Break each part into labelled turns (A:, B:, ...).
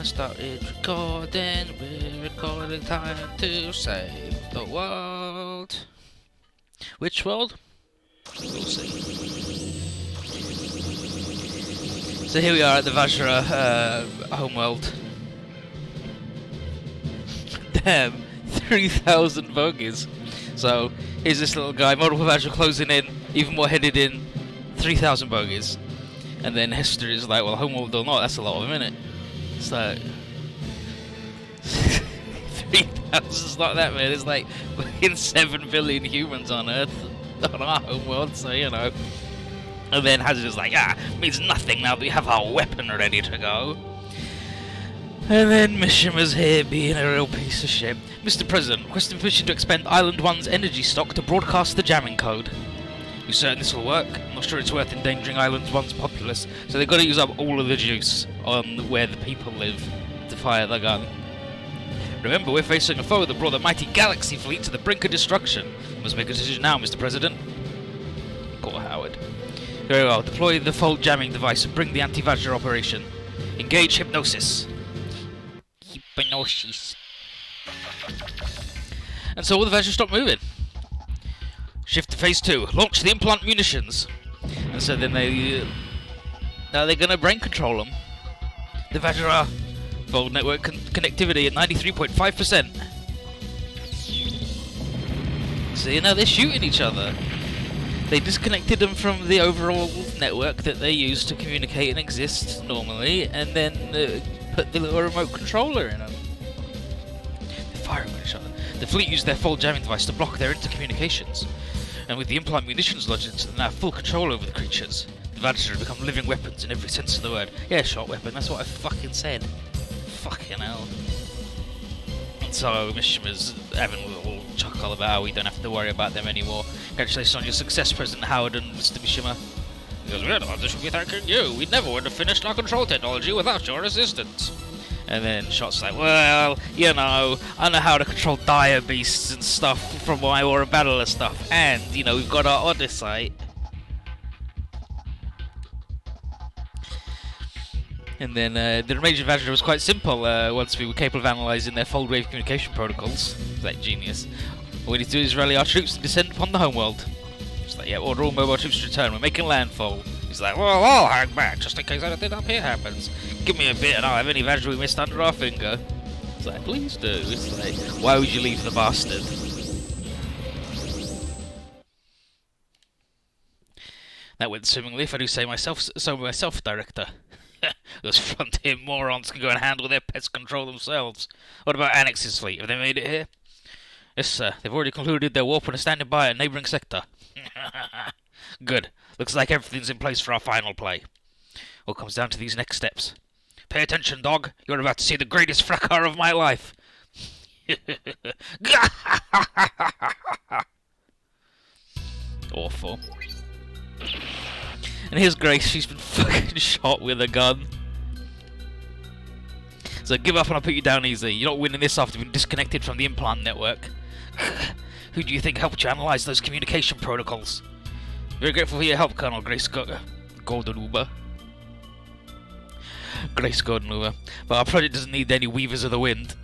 A: started recording. We're recording time to save the world. Which world? We'll see. So here we are at the Vajra homeworld. Damn, 3,000 bogies. So here's this little guy, multiple Vajra closing in, even more headed in, 3,000 bogies. And then Hester is like, well, homeworld or not, that's a lot of them, innit? So 3,000's not that many. There's like fucking 7 billion humans on Earth on our homeworld, so you know. And then Hazard is like, means nothing now that we have our weapon ready to go. And then Mishima's here being a real piece of shit. Mr. President, requesting permission to expend Island 1's energy stock to broadcast the jamming code. You certain this will work? I'm not sure it's worth endangering Island 1's populace, so they've got to use up all of the juice on where the people live to fire the gun. Remember, we're facing a foe that brought the mighty galaxy fleet to the brink of destruction. You must make a decision now, Mr. President. Call Howard. Very well, deploy the fault jamming device and bring the anti-Vajra operation. Engage hypnosis. Hypnosis. And so all the Vajra stop moving. Shift to phase 2. Launch the implant munitions. And so then now they're gonna brain control them. The Vajra Fold network connectivity at 93.5%. So you know they're shooting each other. They disconnected them from the overall network that they use to communicate and exist normally, and then put the little remote controller in them. They're firing at each other. The fleet used their fold jamming device to block their intercommunications. And with the implant munitions lodged into them, they have full control over the creatures. The Vajra have become living weapons in every sense of the word. Yeah, shot weapon, that's what I fucking said. Fucking hell. And so Mishima's having a little chuckle about how we don't have to worry about them anymore. Congratulations on your success, President Howard and Mr. Mishima. He goes, we're the ones that should be thanking you. We never would have finished our control technology without your assistance. And then Shot's like, well, you know, I know how to control dire beasts and stuff from my Aura Battler stuff. And, you know, we've got our Odyssey. And then the remaining Vajra was quite simple once we were capable of analysing their fold wave communication protocols. It's like genius. All we need to do is rally our troops and descend upon the homeworld. It's like, yeah, order all mobile troops to return. We're making landfall. He's like, well, I'll hang back just in case anything up here happens. Give me a bit and I'll have any Vajra we missed under our finger. It's like, please do. It's like, why would you leave the bastard? That went swimmingly, if I do say so myself, Director. Those frontier morons can go and handle their pest control themselves. What about Annex's fleet? Have they made it here? Yes, sir. They've already concluded their warp and are standing by a neighbouring sector. Good. Looks like everything's in place for our final play. All comes down to these next steps. Pay attention, dog. You're about to see the greatest fracas of my life. Awful. And here's Grace, she's been fucking shot with a gun. So give up and I'll put you down easy. You're not winning this after being disconnected from the implant network. Who do you think helped you analyse those communication protocols? Very grateful for your help, Colonel Grace Goldenuber. Grace Goldenuber. But our project doesn't need any Weavers of the Wind.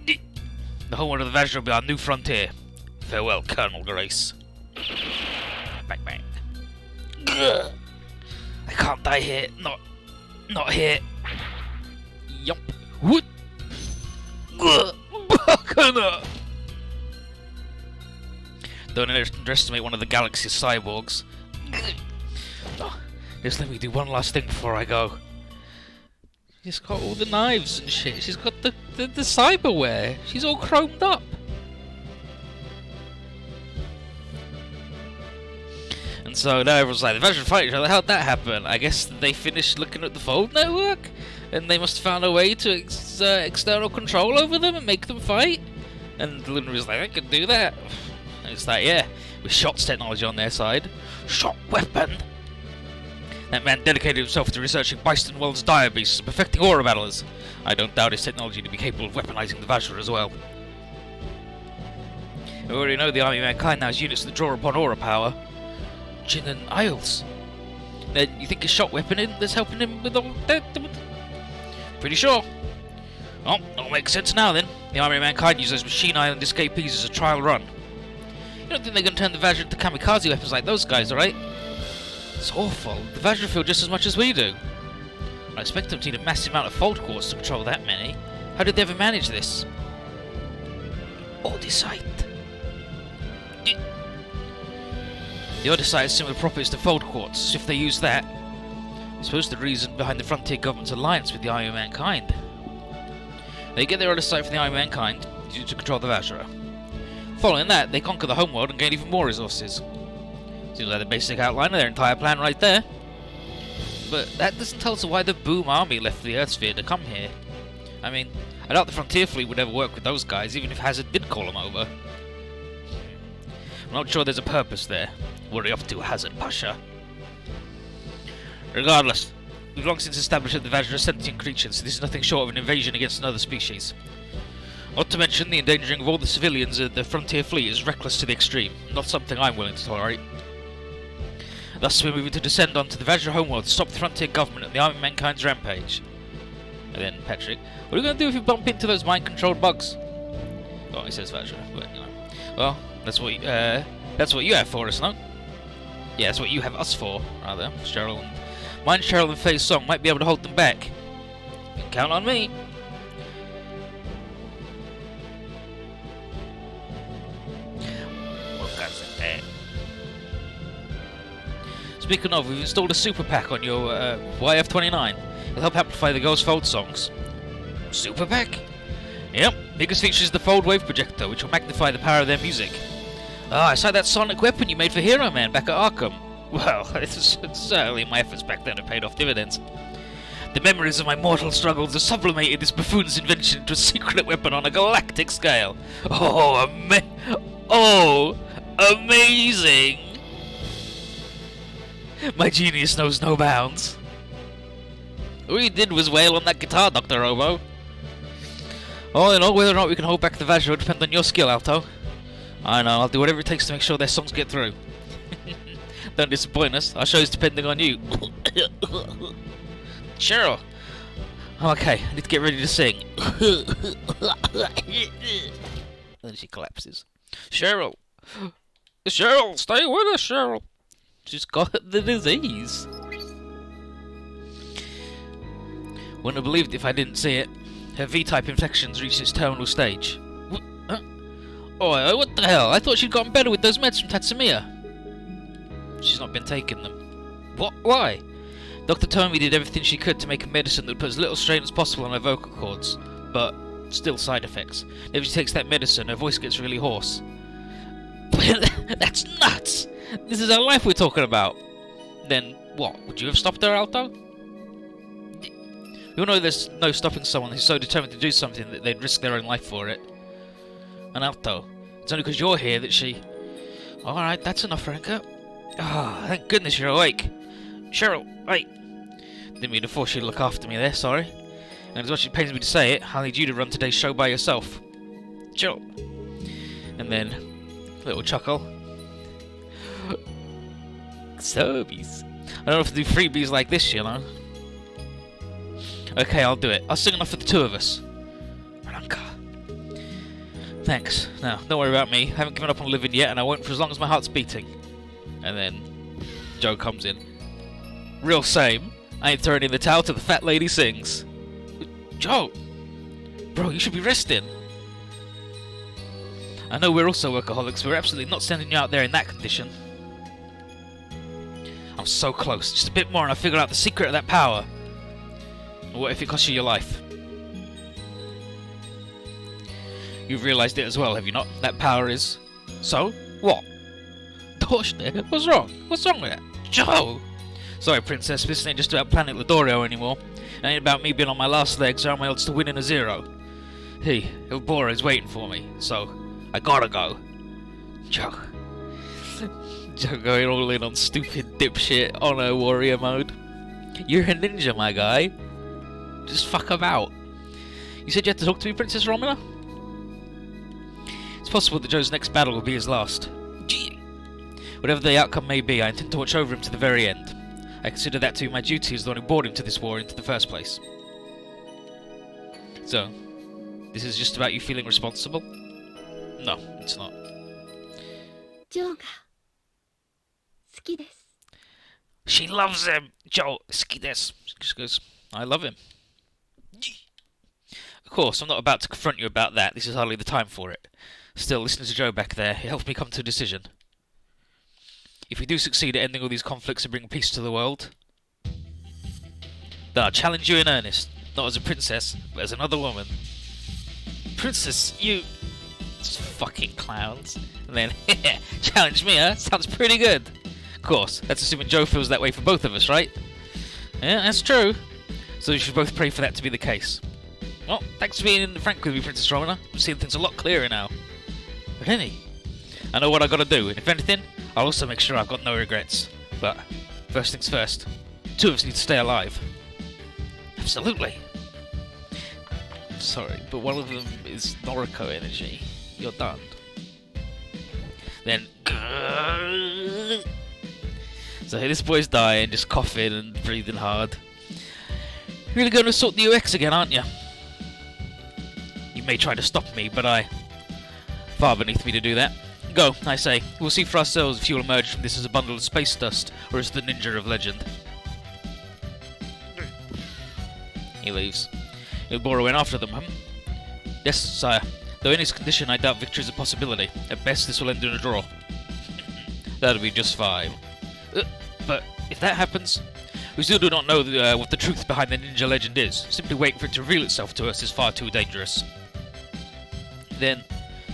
A: The homeworld of the Vajra will be our new frontier. Farewell, Colonel Grace. Bang bang. I can't die here. Not here. Yup. What? Don't underestimate one of the galaxy's cyborgs. Just let me do one last thing before I go. She's got all the knives and shit. She's got the cyberware. She's all chromed up. And so now everyone's like, the Vajra fight each other, how'd that happen? I guess they finished looking at the Fold network, and they must have found a way to exert external control over them and make them fight. And Luna was like, I can do that. And it's like, yeah, with Shot's technology on their side. Shot weapon! That man dedicated himself to researching Byston World's dire beasts and perfecting Aura Battlers. I don't doubt his technology to be capable of weaponizing the Vajra as well. We already know the army of mankind now has units that draw upon Aura power. Jin and Isles. You think his shot weapon that's helping him with all that? Pretty sure. Oh, that'll make sense now then. The Army of Mankind use those Machine Island escapees as a trial run. You don't think they're going to turn the Vajra into kamikaze weapons like those guys, alright? It's awful. The Vajra feel just as much as we do. I expect them to need a massive amount of fold quartz to control that many. How did they ever manage this? Odyssite. The Odyssite has similar properties to fold quartz, so if they use that, I suppose the reason behind the Frontier government's alliance with the Army of Mankind. They get their Odyssite from the Army of Mankind to control the Vajra. Following that, they conquer the homeworld and gain even more resources. Seems like the basic outline of their entire plan right there. But that doesn't tell us why the Boom Army left the Earth sphere to come here. I mean, I doubt the Frontier Fleet would ever work with those guys, even if Hazard did call them over. I'm not sure there's a purpose there. What are you up to, Hazard Pasha? Regardless, we've long since established that the Vajra are sentient creatures, so this is nothing short of an invasion against another species. Not to mention, the endangering of all the civilians of the Frontier Fleet is reckless to the extreme, not something I'm willing to tolerate. Thus, we're moving to descend onto the Vajra homeworld to stop the Frontier government and the Army of Mankind's rampage. And then, Patrick, what are we going to do if we bump into those mind-controlled bugs? Oh, he says Vajra, but, you know. Well, that's what you have for us, no? Yeah, that's what you have us for, rather. Cheryl and Faye's song might be able to hold them back. You can count on me. Speaking of, we've installed a super pack on your YF-29. It'll help amplify the Ghost Fold songs. Super pack? Yep, biggest feature is the Fold Wave Projector, which will magnify the power of their music. Ah, I saw that sonic weapon you made for Hero Man back at Arkham. Well, certainly my efforts back then have paid off dividends. The memories of my mortal struggles have sublimated this buffoon's invention into a secret weapon on a galactic scale. Oh, amazing! My genius knows no bounds. All you did was wail on that guitar, Dr. Robo. All in all, whether or not we can hold back the Vajra will depend on your skill, Alto. I know, I'll do whatever it takes to make sure their songs get through. Don't disappoint us, our show's depending on you. Cheryl! Okay, I need to get ready to sing. Then she collapses. Cheryl! Cheryl, stay with us, Cheryl! She's got the disease. Wouldn't have believed it if I didn't see it. Her V-type infection's reached its terminal stage. Oh, what the hell? I thought she'd gotten better with those meds from Tatsumiya. She's not been taking them. What? Why? Dr. Tomi did everything she could to make a medicine that would put as little strain as possible on her vocal cords, but still side effects. If she takes that medicine, her voice gets really hoarse. That's nuts! This is her life we're talking about. Then, what? Would you have stopped her, Alto? You all know there's no stopping someone who's so determined to do something that they'd risk their own life for it. And Alto, it's only because you're here that she... Alright, that's enough, Franca. Ah, thank goodness you're awake. Cheryl, wait. Didn't mean to force you to look after me there, sorry. And as much as it pains me to say it, I'll need you to run today's show by yourself. Cheryl. And then, little chuckle. Serbies. I don't have to do freebies like this, you know. Okay, I'll do it. I'll sing enough for the two of us. Franca. Thanks. Now, don't worry about me. I haven't given up on living yet, and I won't for as long as my heart's beating. And then Joe comes in. Real same. I ain't throwing in the towel till the fat lady sings. Joe! Bro, you should be resting. I know we're also workaholics, but we're absolutely not sending you out there in that condition. I'm so close. Just a bit more and I'll figure out the secret of that power. Or what if it costs you your life? You've realised it as well, have you not? That power is... So? What? Gosh, what's wrong? What's wrong with that? Joe! Sorry, Princess, this ain't just about Planet Ladorio anymore. It ain't about me being on my last legs or my odds to win in a zero. El Boro's waiting for me, so I gotta go. Joe. Joe going all in on stupid dipshit honor warrior mode. You're a ninja, my guy. Just fuck about. You said you had to talk to me, Princess Romina? It's possible that Joe's next battle will be his last. Whatever the outcome may be, I intend to watch over him to the very end. I consider that to be my duty as the one who brought him to this war into the first place. So, this is just about you feeling responsible? No, it's not.
B: ジョーが好きです。
A: She loves him! Joe, 好きです. She just goes, I love him. Of course, I'm not about to confront you about that. This is hardly the time for it. Still, listening to Joe back there, it helped me come to a decision. If we do succeed at ending all these conflicts and bringing peace to the world, then I'll challenge you in earnest. Not as a princess, but as another woman. Princess, you... fucking clowns. And then, challenge me, huh? Sounds pretty good. Of course, that's assuming Joe feels that way for both of us, right? Yeah, that's true. So we should both pray for that to be the case. Well, thanks for being frank with me, Princess Romana. I'm seeing things a lot clearer now. But Lenny, I know what I've got to do, and if anything, I'll also make sure I've got no regrets. But, first things first, two of us need to stay alive. Absolutely. I'm sorry, but one of them is Noriko energy. You're done. Then... So this boy's dying, just coughing and breathing hard. You're really going to sort the UX again, aren't you? You may try to stop me, but far beneath me to do that. Go, I say. We'll see for ourselves if you'll emerge from this as a bundle of space dust, or as the ninja of legend. He leaves. Ilbora went after them, Yes, sire. Though in his condition, I doubt victory is a possibility. At best, this will end in a draw. That'll be just fine. But if that happens, we still do not know what the truth behind the ninja legend is. Simply waiting for it to reveal itself to us is far too dangerous. Then,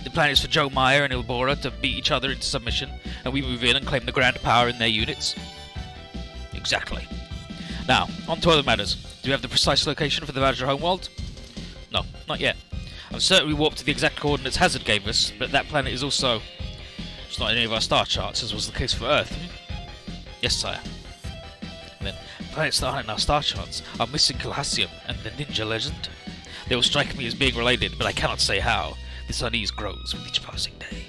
A: the plan is for Joe Meyer and Ilbora to beat each other into submission, and we move in and claim the grand power in their units. Exactly. Now, on to other matters. Do we have the precise location for the Vajra homeworld? No, not yet. I'm certain we warped to the exact coordinates Hazard gave us, but that planet is also... it's not in any of our star charts, as was the case for Earth. Yes, sire. And then, planets that aren't in our star charts are missing Calhassium and the ninja legend. They will strike me as being related, but I cannot say how. This unease grows with each passing day.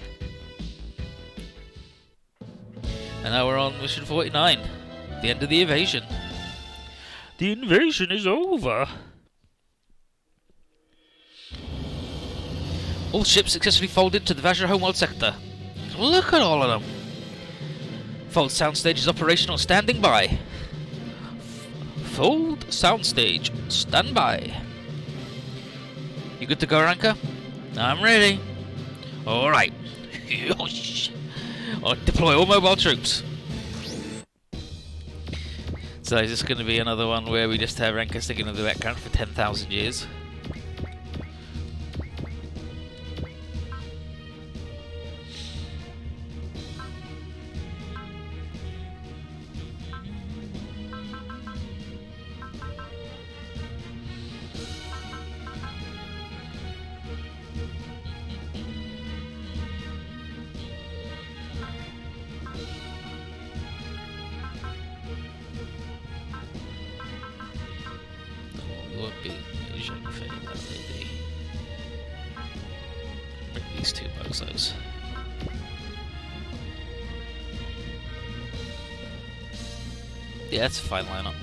A: And now we're on mission 49. The end of the invasion. The invasion is over. All ships successfully folded to the Vajra homeworld sector. Look at all of them. Fold soundstage is operational, standing by. Fold soundstage, stand by. You good to go, Ranka? I'm ready. Alright. I'll deploy all mobile troops. So is this going to be another one where we just have Ranka sticking in the background for 10,000 years? Bring these two bozos. Yeah, that's a fine lineup.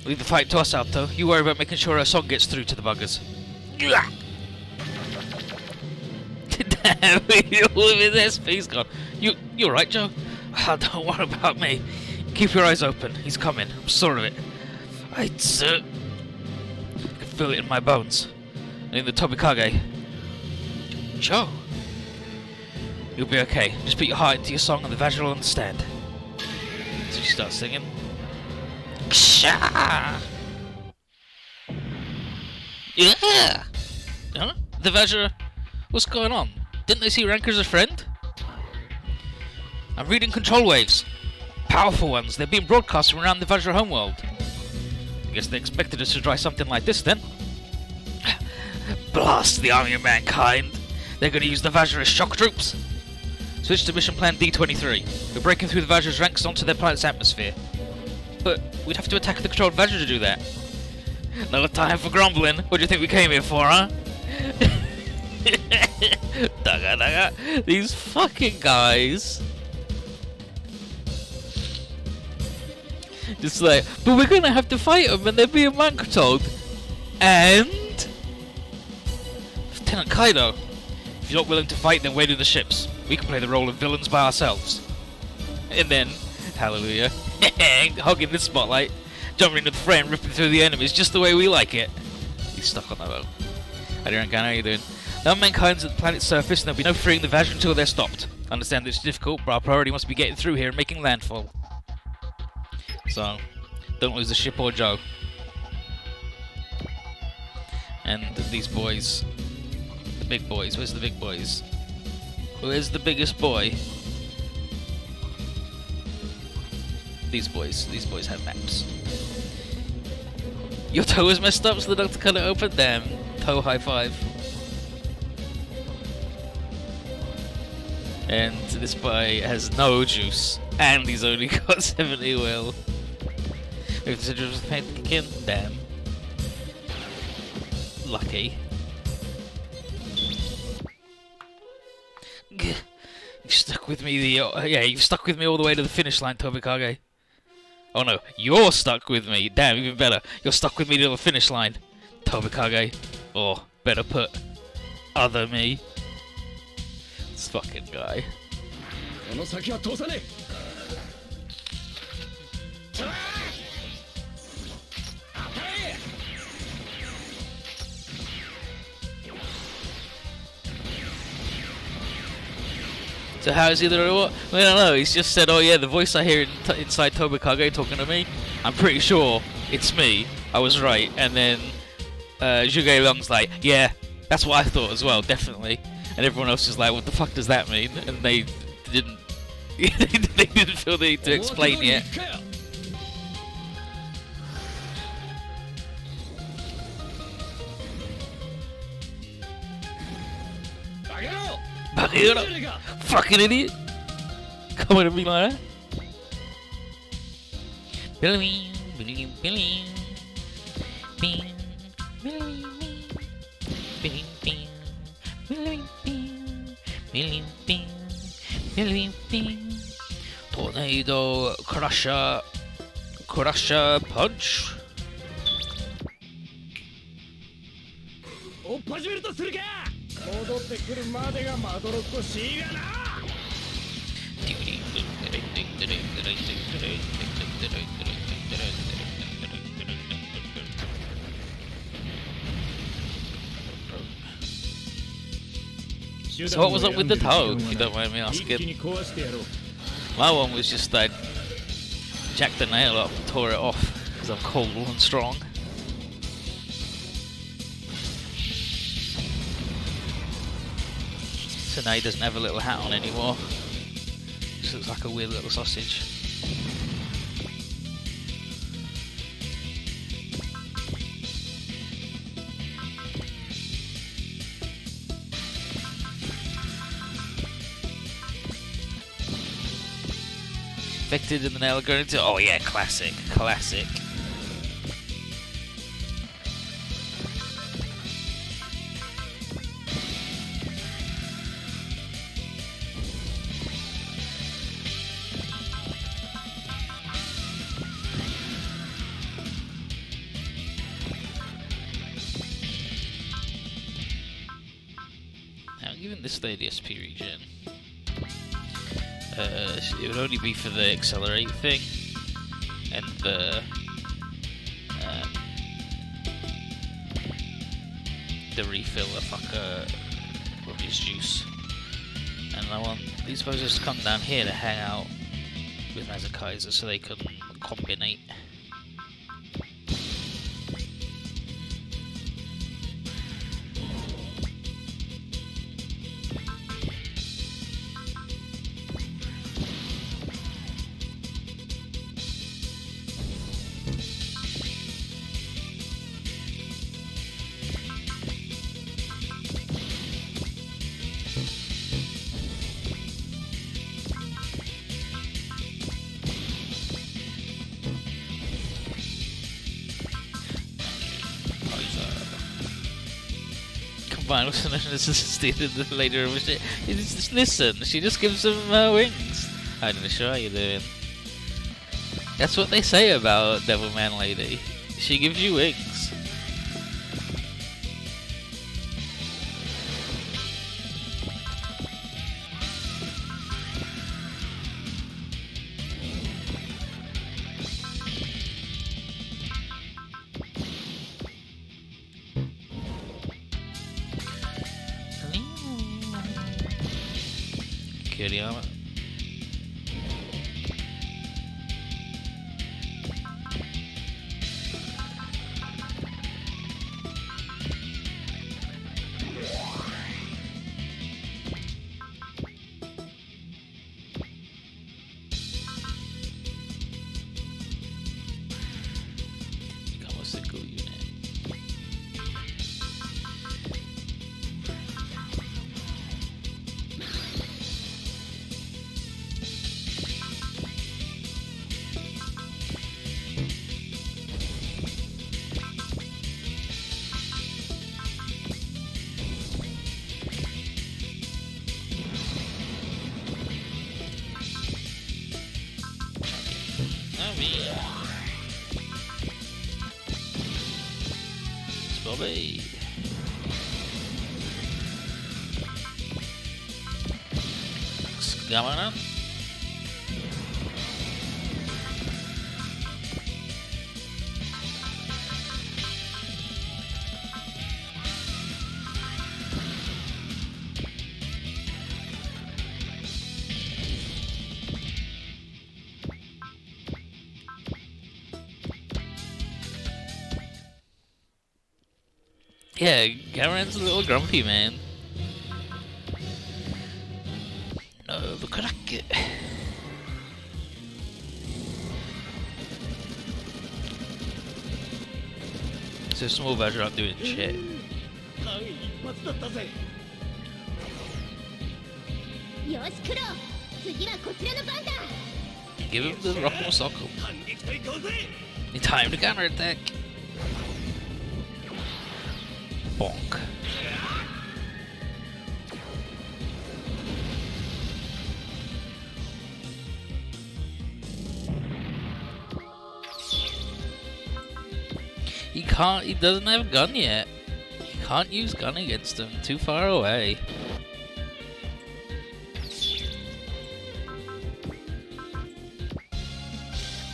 A: Leave the fight to us, Alto. You worry about making sure our song gets through to the buggers. Damn, all of his SP's gone. You alright, Joe? Don't worry about me. Keep your eyes open. He's coming. I'm sure of it. I can feel it in my bones. And in the Tobikage. Joe. You'll be okay. Just put your heart into your song and the Vajra will understand. So she starts singing. Ksha! Yeah! Huh? The Vajra... What's going on? Didn't they see Ranka as a friend? I'm reading control waves. Powerful ones. They're being broadcast from around the Vajra homeworld. I guess they expected us to try something like this then. Blast the army of mankind. They're going to use the Vajra as shock troops. Switch to mission plan D23. We're breaking through the Vajra's ranks onto their planet's atmosphere. But we'd have to attack the controlled Vajra to do that. No time for grumbling. What do you think we came here for, huh? Daga daga. These fucking guys. Just like, but we're gonna have to fight them and they're being man controlled. And Lieutenant Kaido, if you're not willing to fight, then wait in the ships. We can play the role of villains by ourselves. And then, hallelujah, hogging the spotlight, jumping into the fray and ripping through the enemies just the way we like it. He's stuck on that boat. How are you doing? No mankind's at the planet's surface, and there'll be no freeing the Vajra until they're stopped. Understand that it's difficult, but our priority must be getting through here and making landfall. So, don't lose the ship or Joe. And these boys, the big boys, where's the big boys? Where's the biggest boy? These boys have maps. Your toe was messed up, so the doctor cut it open? Damn, toe high five. And this boy has no juice, and he's only got 70 will. If the was paint kick in, damn. Lucky. You've stuck with me you've stuck with me all the way to the finish line, Tobikage. Oh no, you're stuck with me. Damn, even better. You're stuck with me to the finish line, Tobikage. Or, better put, other me. This fucking guy. So how is he there or what? I don't know, he's just said, oh yeah, the voice I hear inside Tobikage talking to me, I'm pretty sure it's me, I was right. And then Zhuge Liang's like, yeah, that's what I thought as well, definitely. And everyone else is like, what the fuck does that mean? And they didn't they didn't feel the need to explain yet. Bagheera! Fucking idiot! Coming at me like that. Billy, Billy, Billy. Billy, Billy, Billy, Billy, Billy, Billy, Billy. Tornado Crusher Punch. So what was up with the toe, if you don't mind me asking? My one was just I jacked the nail up and tore it off because I'm cold and strong. So now he doesn't have a little hat on anymore. Just looks like a weird little sausage. Infected in the nail going into. Oh yeah, classic. Now, given this lady SP regen, it would only be for the accelerate thing and the refill of his juice. And I want these bozos to come down here to hang out with Mazakaiser so they can combinate. Fine, this is stated later. Just listen, she just gives him wings. I'm gonna show you doing. That's what they say about Devilman Lady. She gives you wings. security armor. Become a single unit. Bobby. What's going on? Yeah, Garen's a little grumpy, man. No, but crack it. So small version of doing shit. Give him the rock'em sock'em. Time to counterattack. Bonk. He doesn't have a gun yet. He can't use gun against him, too far away.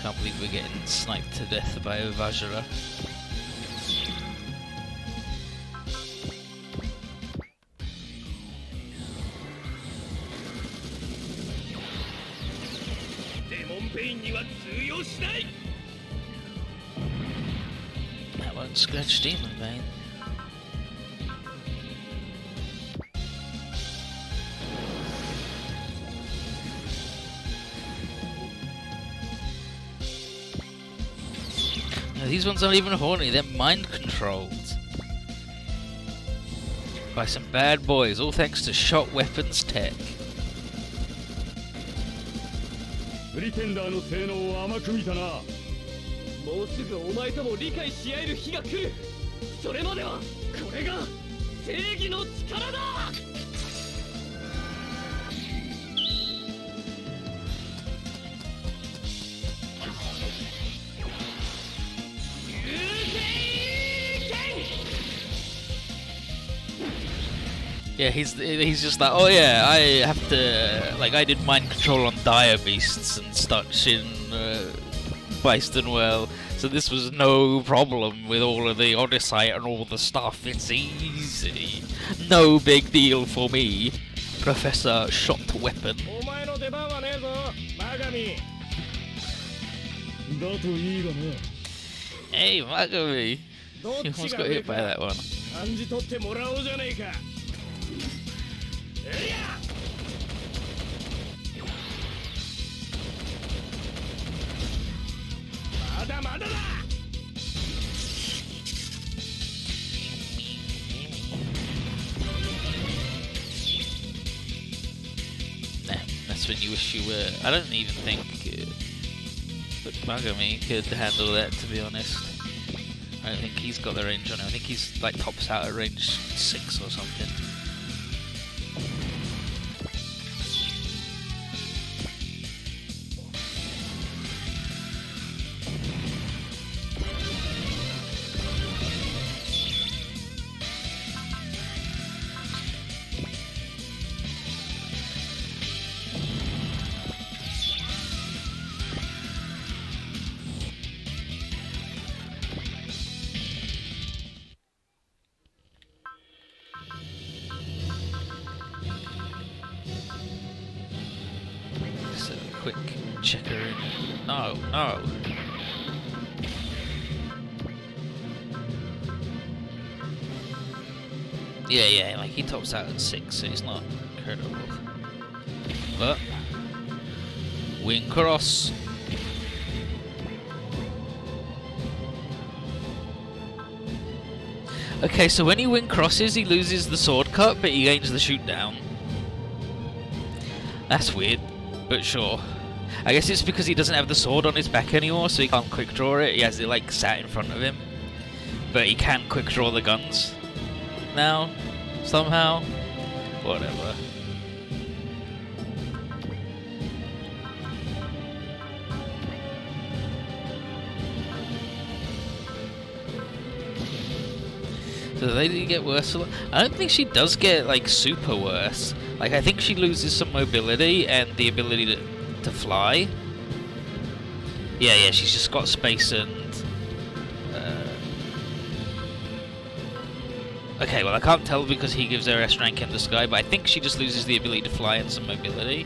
A: Can't believe we're getting sniped to death by a Vajra. That won't scratch Demon Bane. No, these ones aren't even horny, they're mind controlled by some bad boys, all thanks to shot weapons tech.
C: プリテンダーの性能を甘く見たな。
D: もうすぐお前とも理解し合える日が来る。それまではこれが正義の力だ。
A: Yeah, he's just like, oh yeah, I have to, like, I did mind control on dire beasts and such in Byston Well, so this was no problem with all of the Odyssey and all the stuff. It's easy, no big deal for me, Professor Shot Weapon.
C: お前の出番はねえぞ、バカミ。だといいがな。
A: Hey, Magami,
C: どっ
A: you
C: ち
A: almost
C: が
A: got
C: 上
A: hit
C: か
A: by that one.
C: 感じ取ってもらおうじゃねえか。えいや。まだまだだ。
A: Nah, that's when you wish you were. I don't even think that Magami could handle that, to be honest. I don't think he's got the range on him. I think he's like tops out at range 6 or something. checker in. No, no. Yeah, like he tops out at 6, so he's not incredible. But wing cross. Okay, so when he wing crosses, he loses the sword cut, but he gains the shoot down. That's weird, but sure. I guess it's because he doesn't have the sword on his back anymore, so he can't quick draw it. He has it like sat in front of him, but he can quick draw the guns now, somehow. Whatever. So the lady get worse a lot? I don't think she does get like super worse. Like I think she loses some mobility and the ability to fly. Yeah, she's just got space and okay, well I can't tell because he gives her S rank in the sky, but I think she just loses the ability to fly and some mobility.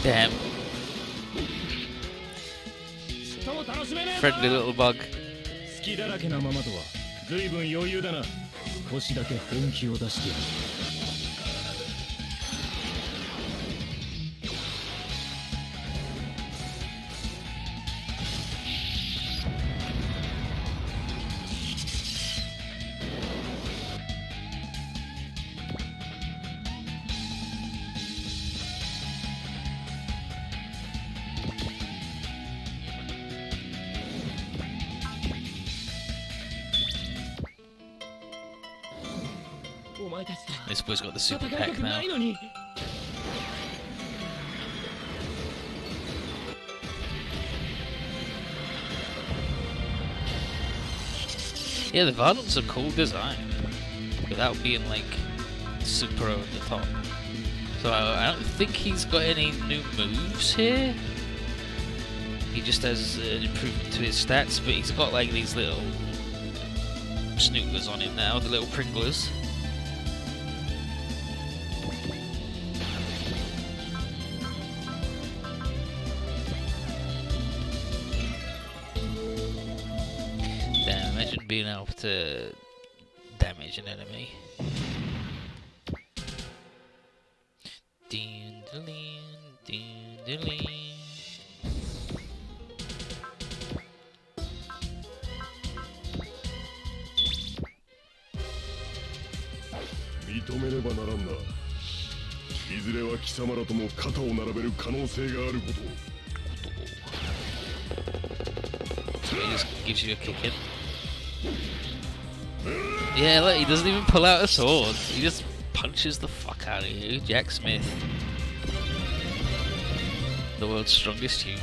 A: Damn. Friendly little bug.
C: 好きだらけなままとは随分余裕だな。少しだけ本気を出してやる。
A: This boy's got the super pack now. Yeah, the Vardant's a cool design without being like super over the top. So I don't think he's got any new moves here. He just has an improvement to his stats, but he's got like these little snoopers on him now, the little Pringlers. Being able to damage an enemy. So he just gives you a kick in. Yeah, look, he doesn't even pull out a sword. He just punches the fuck out of you. Jack Smith. The world's strongest human.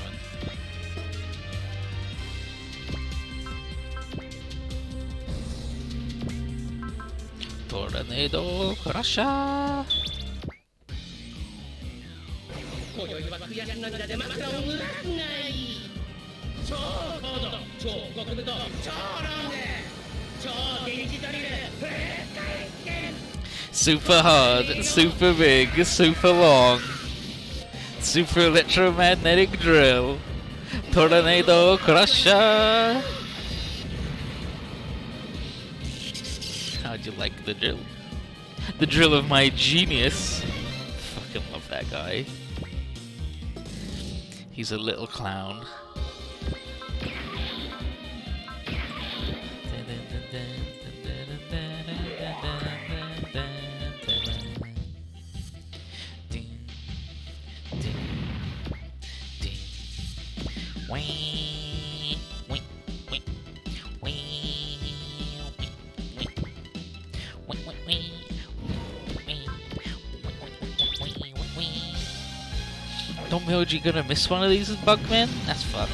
A: Tornado Crusher! Super hard, super big, super long, super electromagnetic drill, Tornado Crusher! How'd you like the drill? The drill of my genius! Fucking love that guy. He's a little clown. Don Myoji gonna miss one of these as Bugman? That's fucked.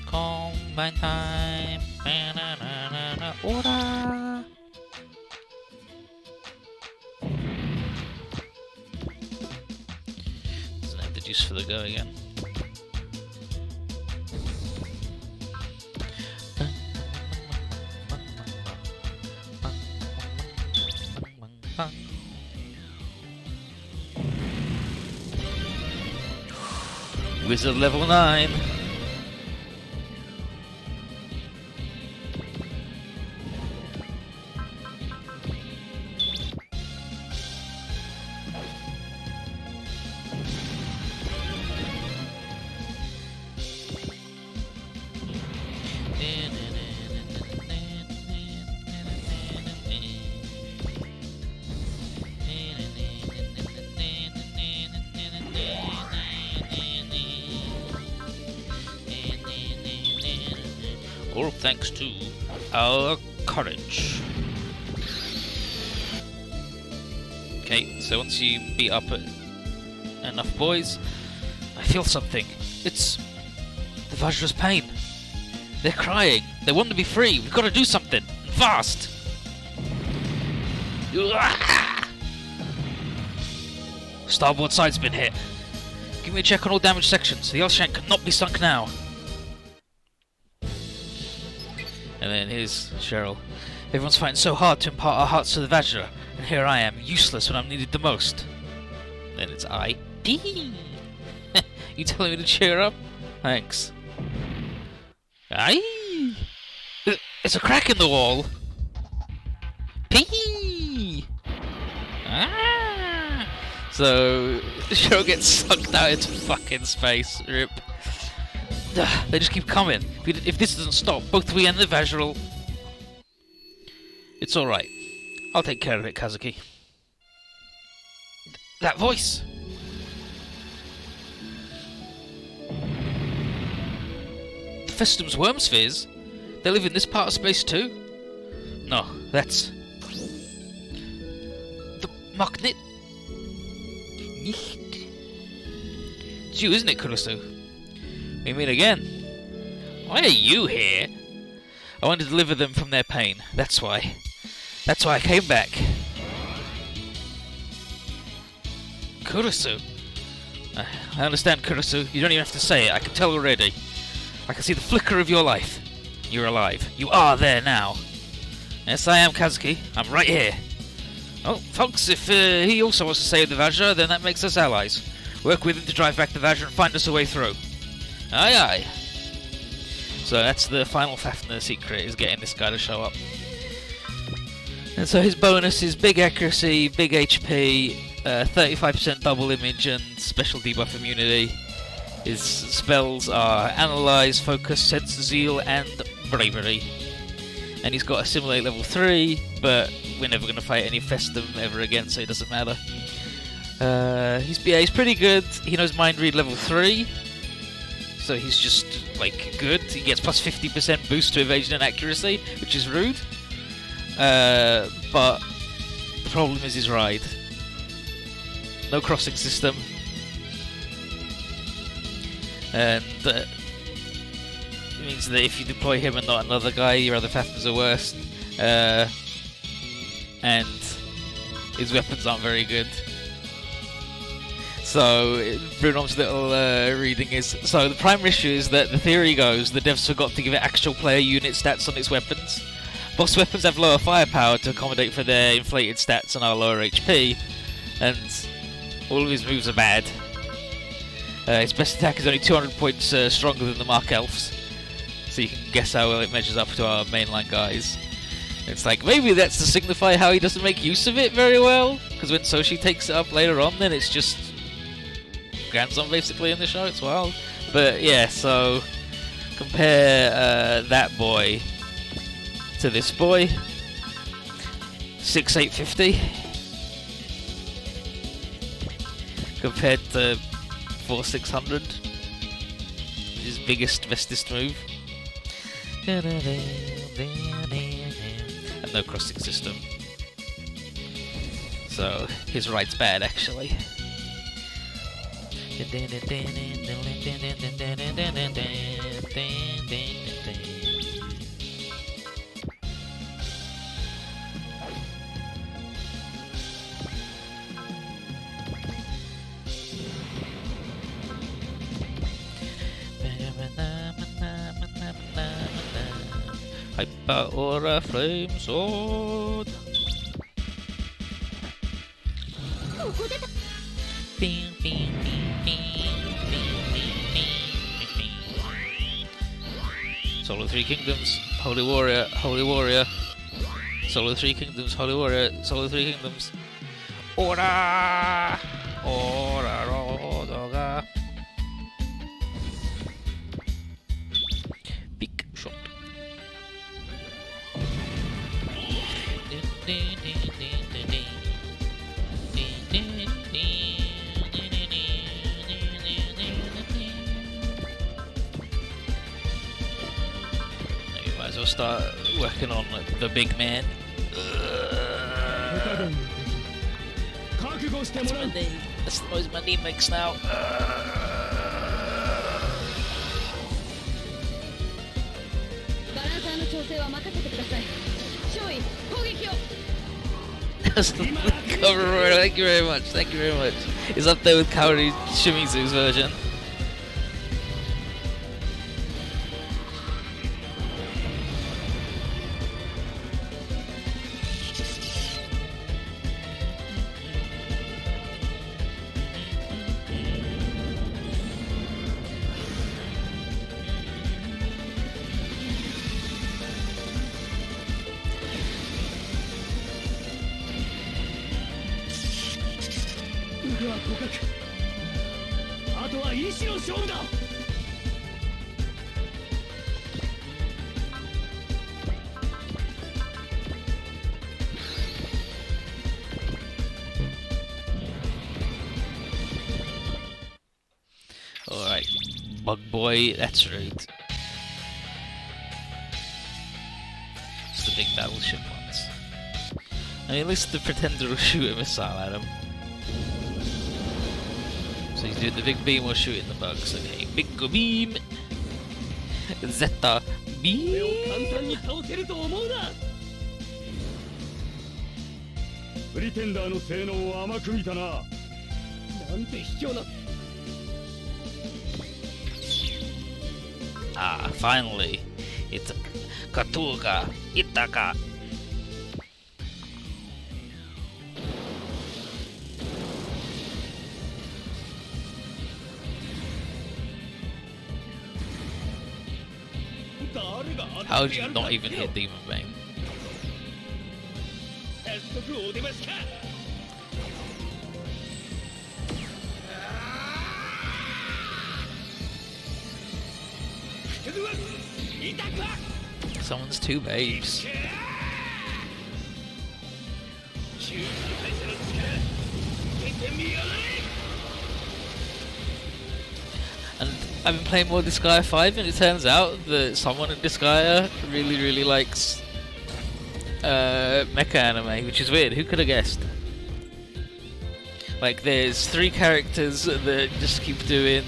A: Combine time. Ora. Doesn't have the juice for the go again. Wizard level 9. All thanks to our courage. Okay, so once you beat up enough boys, I feel something. It's the Vajra's pain. They're crying. They want to be free. We've got to do something. Fast! Starboard side's been hit. Give me a check on all damaged sections. The L-shank cannot be sunk now. And then here's Cheryl. Everyone's fighting so hard to impart our hearts to the Vajra, and here I am, useless when I'm needed the most. Then it's I. Dee. You telling me to cheer up? Thanks. Aye. It's a crack in the wall. Pee. Ah. So Cheryl gets sucked out into fucking space. Rip. They just keep coming. If this doesn't stop, both we and the Vajra will... It's alright. I'll take care of it, Kazuki. That voice! The Festum's worm spheres? They live in this part of space too? No, that's... the magnet... Nicht. It's you, isn't it, Kurusu? We meet again. Why are you here? I want to deliver them from their pain. That's why. That's why I came back. Kurusu. I understand, Kurusu. You don't even have to say it. I can tell already. I can see the flicker of your life. You're alive. You are there now. Yes, I am, Kazuki. I'm right here. Oh, folks, if he also wants to save the Vajra, then that makes us allies. Work with him to drive back the Vajra and find us a way through. Aye aye. So that's the final Fafnir secret, is getting this guy to show up. And so his bonus is big accuracy, big HP, 35% double image and special debuff immunity. His spells are Analyze, Focus, Sense, Zeal and Bravery. And he's got Assimilate level 3, but we're never going to fight any Festum ever again, so it doesn't matter. He's pretty good. He knows Mind Read level 3. So he's just, like, good. He gets plus 50% boost to evasion and accuracy, which is rude. But the problem is his ride. No crossing system. And it means that if you deploy him and not another guy, your other Fafners are worse. And his weapons aren't very good. So, Brunom's little reading is... So, the primary issue is that the theory goes the devs forgot to give it actual player unit stats on its weapons. Boss weapons have lower firepower to accommodate for their inflated stats and our lower HP. And all of his moves are bad. His best attack is only 200 points stronger than the Mark Elves. So you can guess how well it measures up to our mainline guys. It's like, maybe that's to signify how he doesn't make use of it very well. Because when Soshi takes it up later on, then it's just... grandson basically in the show. It's wild. But yeah, so... compare that boy to this boy. 6850 compared to 4600, his biggest, bestest move. And no crossing system. So his right's bad actually. Hyper Aura Flame Sword. Solo Three Kingdoms, Holy Warrior, Holy Warrior. Solo Three Kingdoms, Holy Warrior, Solo Three Kingdoms. Ora! Ora Rodoga. Big shot. Might as well start working on the big man. That's my name. That's the noise my name makes now.
B: バランサーの調整は任せてください。少尉、攻撃を。
A: That's the cover. Thank you very much. Thank you very much. It's up there with Kaori Shimizu's version. Alright, Bug Boy, that's right. It's the big battleship ones. I mean, at least the Pretender will shoot a missile at him. So he's doing the big beam while shooting the bugs. Okay, big beam! Zeta beam!
C: プリテンダーの性能を甘く見たな。
D: なんて卑怯な。
A: Ah, finally! It's Katuga Itaka! How did you not even hit Demon Bane?
D: 早速お出ましか。
A: Someone's two babes. And I've been playing more Disgaea 5 and it turns out that someone in Disgaea really likes mecha anime, which is weird. Who could have guessed? Like, there's 3 characters that just keep doing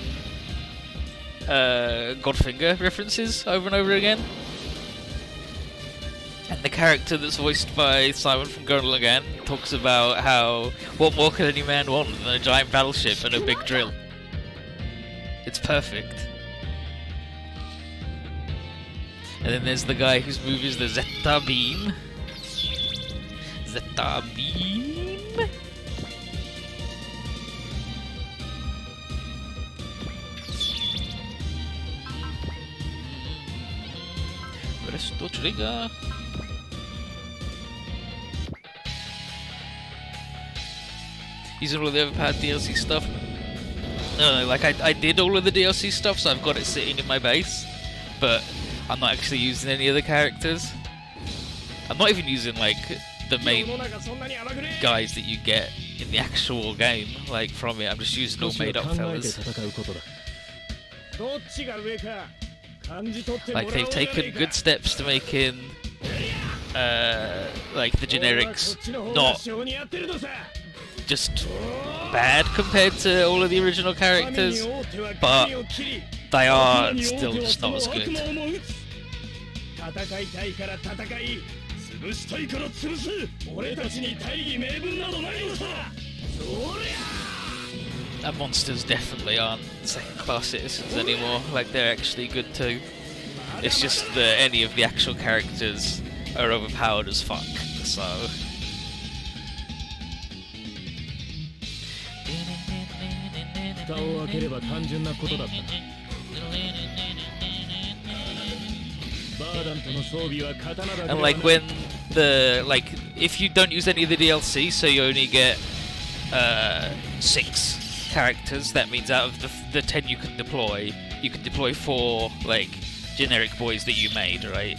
A: Godfinger references over and over again. And the character that's voiced by Simon from Gurren Lagann talks about how, what more could any man want than a giant battleship and a big drill? It's perfect. And then there's the guy whose move is the Zeta Beam. Zeta Beam? Presto trigger. Using all the overpowered DLC stuff. No, like I did all of the DLC stuff, so I've got it sitting in my base, but I'm not actually using any of the characters. I'm not even using like the main guys that you get in the actual game, like from it. I'm just using all made up fellas. Like they've taken good steps to making like the generics not just bad compared to all of the original characters, but they are still just not as good. And monsters definitely aren't second-class citizens anymore, like they're actually good too. It's just that any of the actual characters are overpowered as fuck, so... And like when the, like, if you don't use any of the DLC, so you only get 6 characters, that means out of the 10 you can deploy 4 like generic boys that you made, right?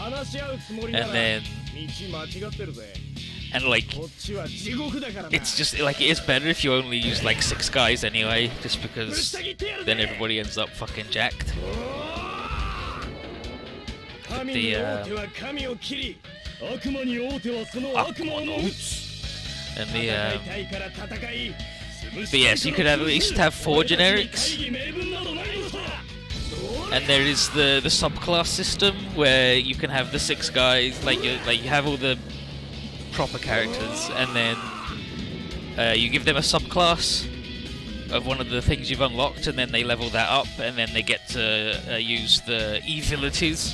A: And then and like it's just like, it is better if you only use like 6 guys anyway, just because then everybody ends up fucking jacked. The and the but yes, you could at least have 4 generics. And there is the subclass system where you can have the 6 guys, like you have all the proper characters, and then you give them a subclass of one of the things you've unlocked, and then they level that up, and then they get to use the abilities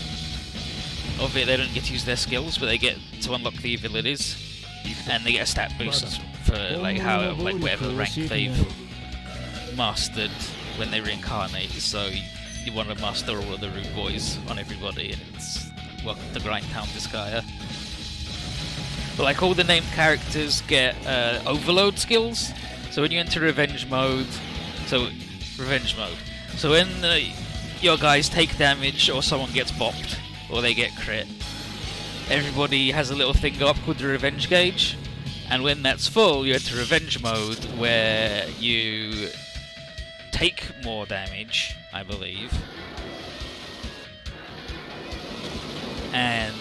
A: of it. They don't get to use their skills, but they get to unlock the abilities, and they get a stat boost for like whatever rank they've mastered when they reincarnate. So you want to master all of the Rude Boys on everybody, and it's welcome to Grindtown Disgaea. But like all the named characters get overload skills. So when you enter revenge mode, so when your guys take damage or someone gets bopped or they get crit, everybody has a little thing go up called the revenge gauge, and when that's full, you enter revenge mode where you take more damage, I believe, and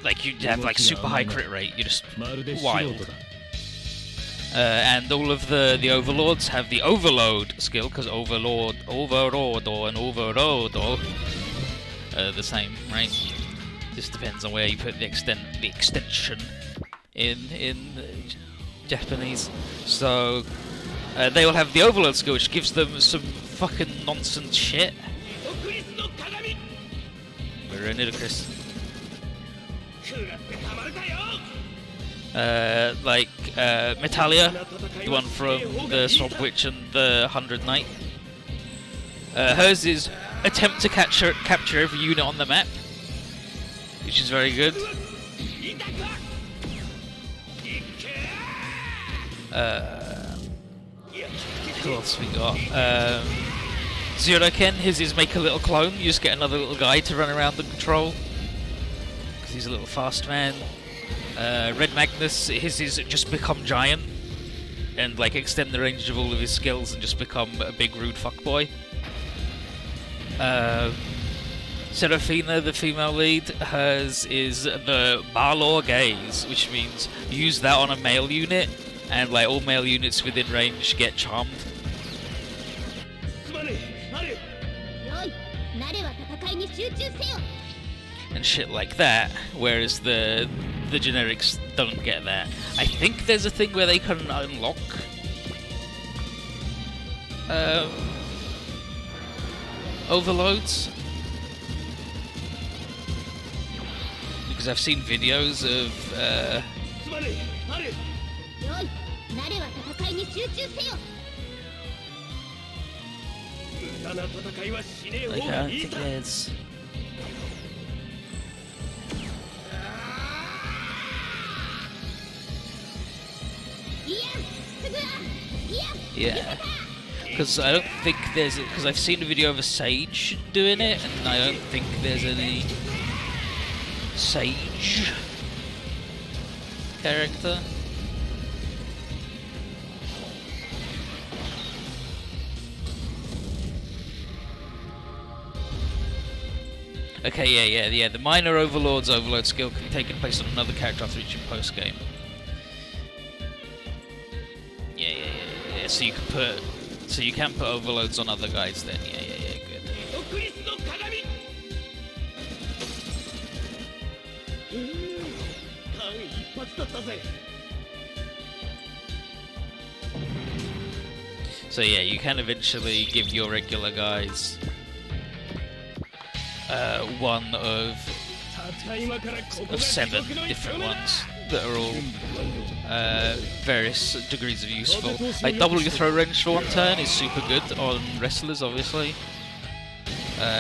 A: like you have like super high crit rate. You're just wild. And all of the overlords have the overload skill, because overload and overload are the same, right? Just depends on where you put the extension in Japanese. So they all have the overload skill, which gives them some fucking nonsense shit. We're in Ludicrous. Like Metalia, the one from the Swamp Witch and the 100 Knight. Hers is attempt to capture every unit on the map, which is very good. Who else we got? Zero-Ken, his is make a little clone. You just get another little guy to run around and control, because he's a little fast man. Red Magnus, his is just become giant and like extend the range of all of his skills and just become a big rude fuckboy. Serafina, the female lead, hers is the Balor Gaze, which means use that on a male unit, and like all male units within range get charmed. And shit like that, whereas the generics don't get that. I think there's a thing where they can unlock overloads, because I've seen videos of like I don't think there's. Yeah. Because I don't think there's... Because I've seen a video of a sage doing it, and I don't think there's any sage character. Okay, yeah. The minor overlord's overload skill can take place on another character after reaching post game. Yeah. So you can put overloads on other guys then. Yeah, good.
D: クリスの鏡間一髪だったぜ
A: So yeah, you can eventually give your regular guys one of
D: た今からここが
A: 7
D: 地獄の一
A: different
D: 目だ
A: ones that are all various degrees of useful. Like double your throw range for one turn is super good on wrestlers, obviously.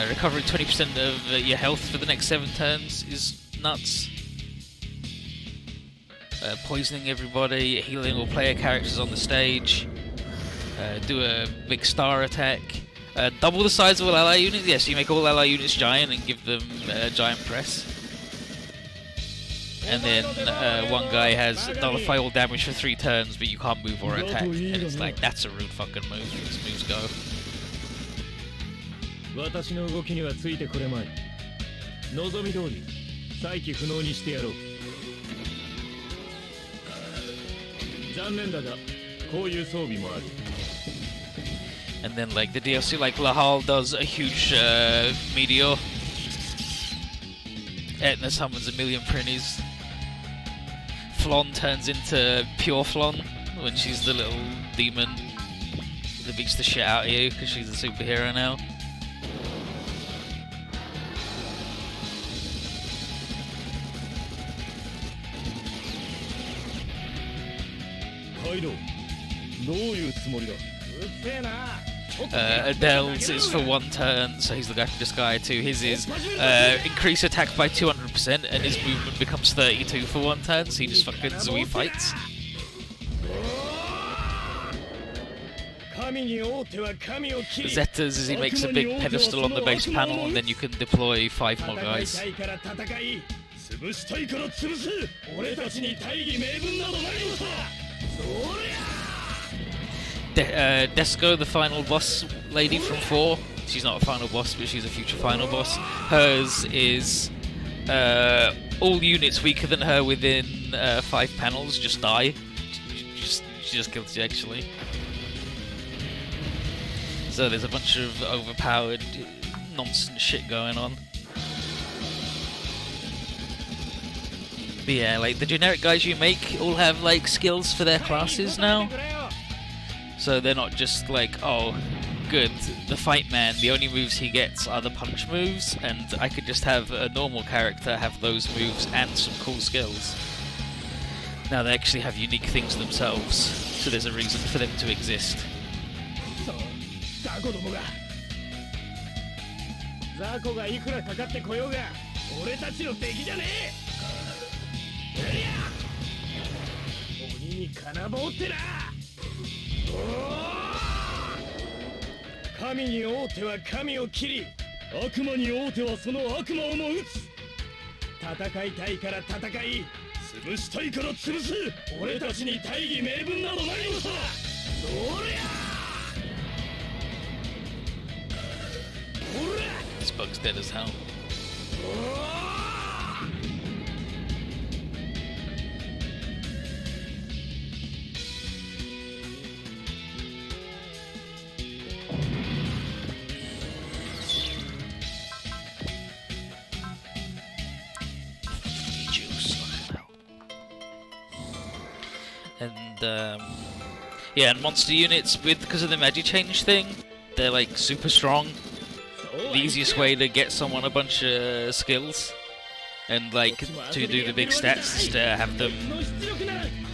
A: Recovering 20% of your health for the next 7 turns is nuts. Poisoning everybody, healing all player characters on the stage. Do a big star attack. Double the size of all ally units. Yes, you make all ally units giant and give them giant press. And then one guy has nullify all damage for 3 turns, but you can't move or attack. And it's like, that's a rude fucking move. These moves go.
C: 私の動きにはついてこれまい。望み通り再起不能にしてやろう。残念だがこういう装備もある。
A: And then like the DLC, like Lahal does a huge meteor. Etna summons a million Prinnies. Flon turns into pure Flon when she's the little demon that beats the shit out of you because she's a superhero now.
C: Kaido, どういうつもりだ?
D: うっせえな
A: Adele's is for 1 turn, so he's the guy from Disgaea too. His is increase attack by 200% and his movement becomes 32 for 1 turn, so he just fucking Zui fights.
D: 神に王手は神を切り
A: Zeta's is he makes a big pedestal on the base panel and then you can deploy 5 more
D: 戦い
A: guys.
D: たいから戦い潰したいから潰す俺たちに大義名分などないのさそりゃ
A: Desco, the final boss lady from 4. She's not a final boss, but she's a future final boss. Hers is all units weaker than her within 5 panels just die. She just kills you, actually. So there's a bunch of overpowered nonsense shit going on. But yeah, like the generic guys you make all have like skills for their classes now. So they're not just like, oh, good, the fight man, the only moves he gets are the punch moves, and I could just have a normal character have those moves and some cool skills. Now they actually have unique things themselves, so there's a reason for them to exist.
D: ザコどもがザコがいくらかかってこようが俺たちの敵じゃねえ鬼に金棒ってな神に王手は神を切り悪魔に王手はその悪魔をも撃つ戦いたいから戦い潰したいから潰す俺たちに大義名分などないのさそりゃ
A: This bug's dead as hell. And yeah, and monster units because of the magic change thing, they're like super strong. The easiest way to get someone a bunch of skills and like to do the big stats is to have them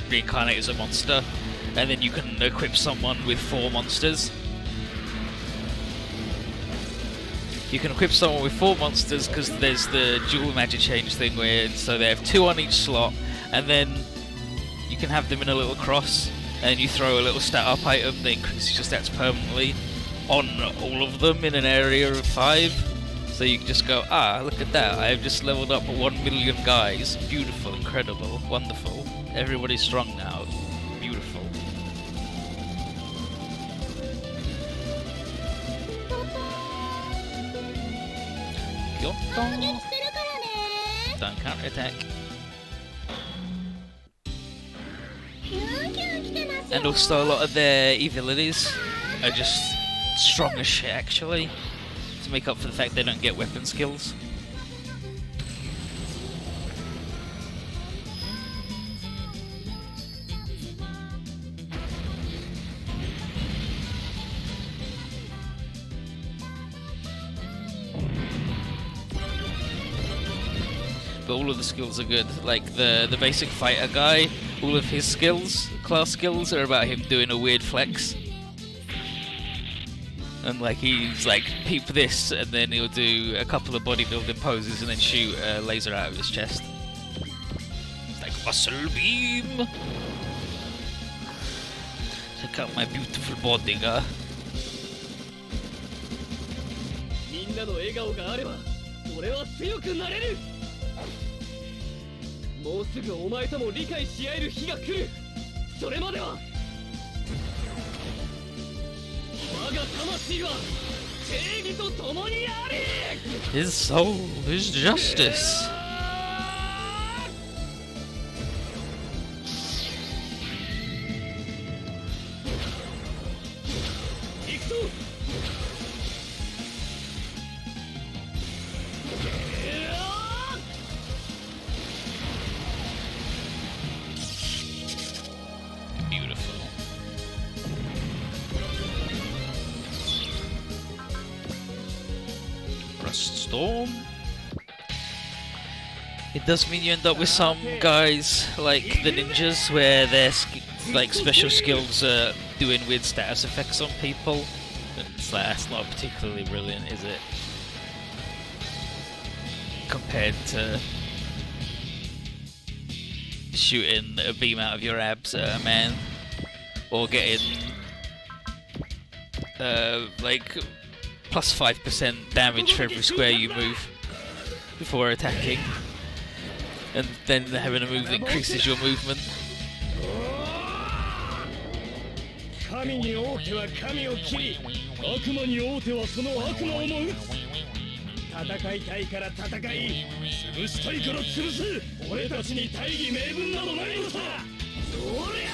A: reincarnate as a monster, and then you can equip someone with 4 monsters. You can equip someone with 4 monsters because there's the dual magic change thing where so they have 2 on each slot, and then you can have them in a little cross and you throw a little stat up item that increases your stats permanently on all of them in an area of 5. So you can just go, ah, look at that, I have just leveled up 1 million guys. Beautiful, incredible, wonderful. Everybody's strong now. Beautiful. Don't counter attack. And also a lot of their abilities are just strong as shit actually, to make up for the fact they don't get weapon skills. But all of the skills are good. Like the basic fighter guy, all of his skills, class skills, are about him doing a weird flex. And like he's like, peep this, and then he'll do a couple of bodybuilding poses and then shoot a laser out of his chest. It's like muscle beam. Check out my beautiful body, guy.
D: みんなの笑顔があれば俺は強くなれる。もうすぐお前とも理解し合える日が来る。それまでは我が魂は正義と共にあり。
A: His soul is justice.
D: 行くぞ。
A: Beautiful. Rust Storm. It does mean you end up with some guys like the ninjas, where their like special skills are doing weird status effects on people. It's like, that's not particularly brilliant, is it? Compared to shooting a beam out of your abs at a man, or getting like plus 5% damage for every square you move before attacking, and then having a move that increases your movement.
D: 神に王手は神を切り、悪魔に王手はその悪魔をも打つ。戦いたいから戦い、潰したいから潰す。俺たちに大義名分などないのさ。そりゃ。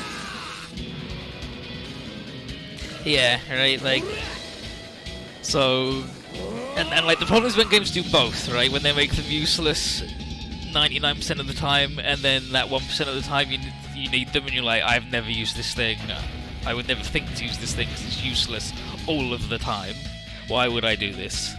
A: Yeah, right, like, so, and like the problem is when games do both, right, when they make them useless 99% of the time, and then that 1% of the time you need them, and you're like, I've never used this thing, I would never think to use this thing because it's useless all of the time, why would I do this?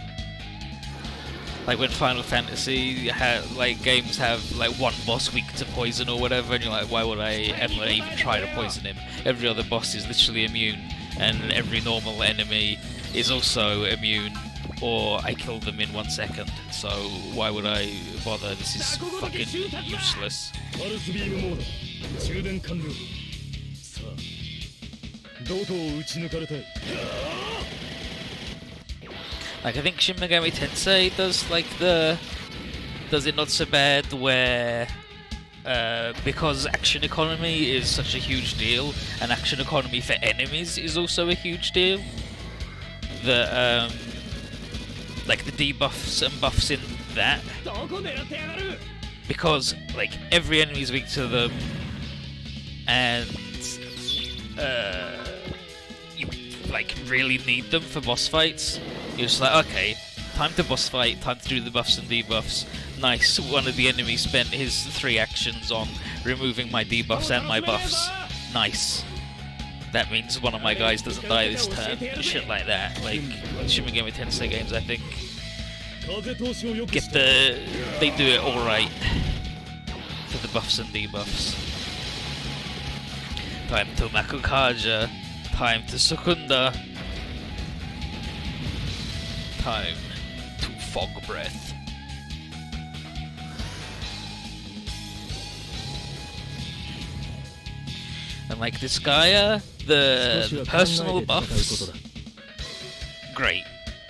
A: Like when Final Fantasy like games have like one boss weak to poison or whatever, and you're like, why would I ever even try to poison him? Every other boss is literally immune, and every normal enemy is also immune, or I kill them in 1 second. So why would I bother? This is fucking useless.
D: パルスビームモード充電完了。さあどこを撃ち抜かれたい。
A: Like I think Shin Megami Tensei does does it not so bad, where because action economy is such a huge deal, and action economy for enemies is also a huge deal, that like the debuffs and buffs in that, because like every enemy is weak to them, and you like really need them for boss fights. You're just like, okay, time to boss fight, time to do the buffs and debuffs. Nice, one of the enemies spent his 3 actions on removing my debuffs and my buffs. Nice. That means one of my guys doesn't die this turn. Shit like that. Like, Shin Megami Tensei games, I think, they do it alright for the buffs and debuffs. Time to Makukaja. Time to Sukunda. Time to Fog Breath. And like Disgaea, the personal buffs, great.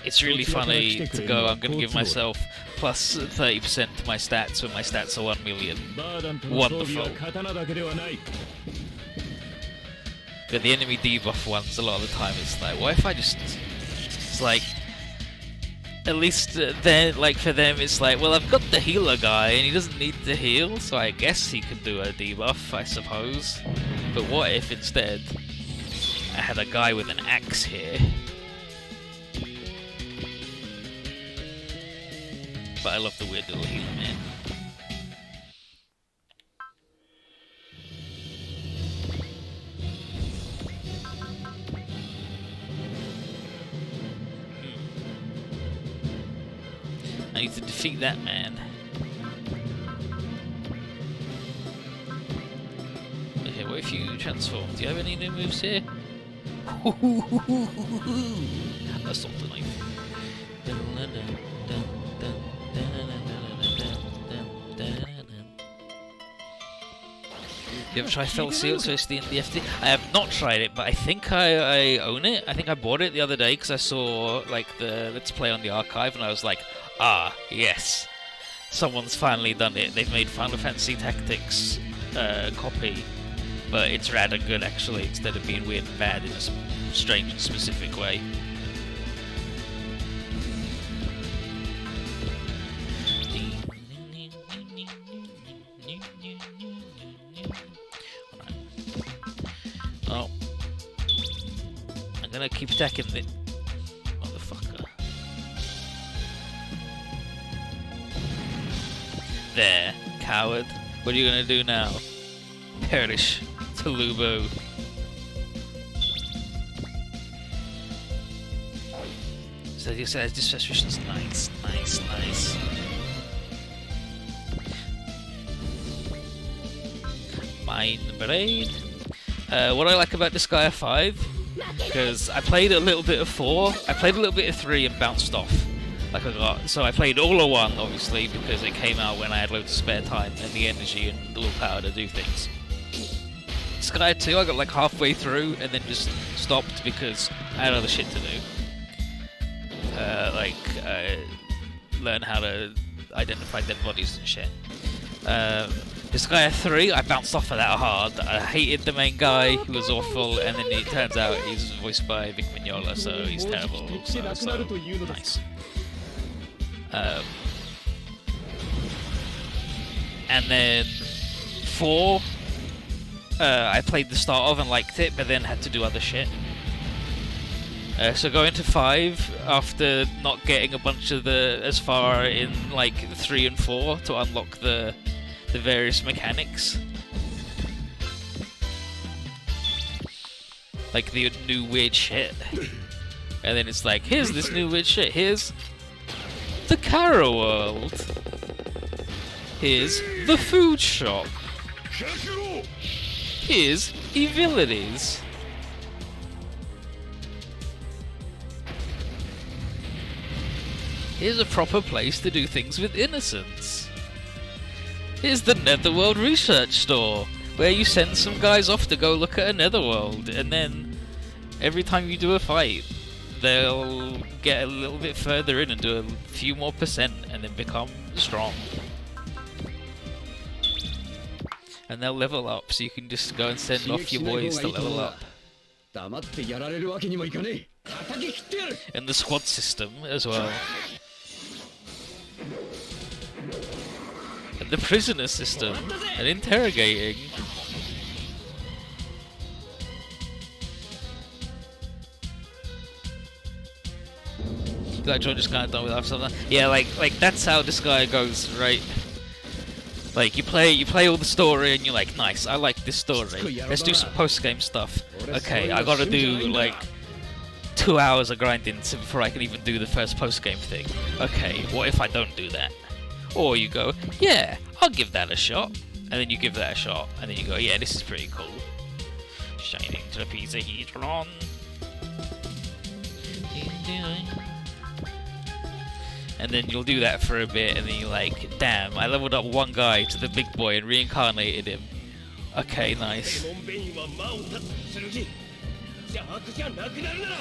A: It's really funny to go, I'm gonna give myself plus 30% to my stats when my stats are 1 million. Wonderful. But the enemy debuff ones, a lot of the time, it's like, what if I just... It's like... At least then, like for them, it's like, well, I've got the healer guy and he doesn't need to heal, so I guess he can do a debuff, I suppose. But what if instead I had a guy with an axe here? But I love the weird little healer man. I need to defeat that man. Okay, what if you transform? Do you have any new moves here? Assault the knife. You ever try Fell Seal, so it's the FD? I have not tried it, but I think I own it. I think I bought it the other day because I saw like the Let's Play on the archive, and I was like, ah, yes, someone's finally done it. They've made Final Fantasy Tactics copy, but it's rad and good actually, instead of being weird and bad in a strange and specific way. Oh, I'm gonna keep attacking the motherfucker. There, coward. What are you gonna do now? Perish to Lubo. So you said this suspicion's nice, nice, nice. Mind Braid. What I like about Disgaea 5, because I played a little bit of 4, I played a little bit of 3 and bounced off. Like so I played all of 1 obviously because it came out when I had loads of spare time and the energy and the willpower to do things. Disgaea 2 I got like halfway through and then just stopped because I had other shit to do. Learn how to identify dead bodies and shit. Disgaea 3, I bounced off of that hard. I hated the main guy, he was awful, and then it turns out he's voiced by Vic Mignogna, so he's terrible. So nice. And then 4, I played the start of and liked it, but then had to do other shit. So going to 5 after not getting a bunch of as far in like 3 and 4 to unlock the various mechanics. Like the new weird shit. And then it's like, here's this new weird shit. Here's the Kara world. Here's the food shop. Here's Evilities. Here's a proper place to do things with innocence. Here's the Netherworld Research Store, where you send some guys off to go look at a Netherworld, and then every time you do a fight, they'll get a little bit further in and do a few more percent, and then become strong. And they'll level up, so you can just go and send off your boys to level up. And the squad system as well. And the prisoner system, and interrogating. Like John just kind of done with that something. Yeah, like that's how this guy goes, right? Like you play all the story, and you're like, nice, I like this story. Let's do some post-game stuff. Okay, I gotta do like 2 hours of grinding before I can even do the first post-game thing. Okay, what if I don't do that? Or you go, yeah, I'll give that a shot. And then you give that a shot, and then you go, yeah, this is pretty cool. Shining Trapezahedron. And then you'll do that for a bit, and then you're like, damn, I leveled up one guy to the big boy and reincarnated him. Okay, nice.
D: デモンベインは魔を断つ剣邪悪じゃなくなるなら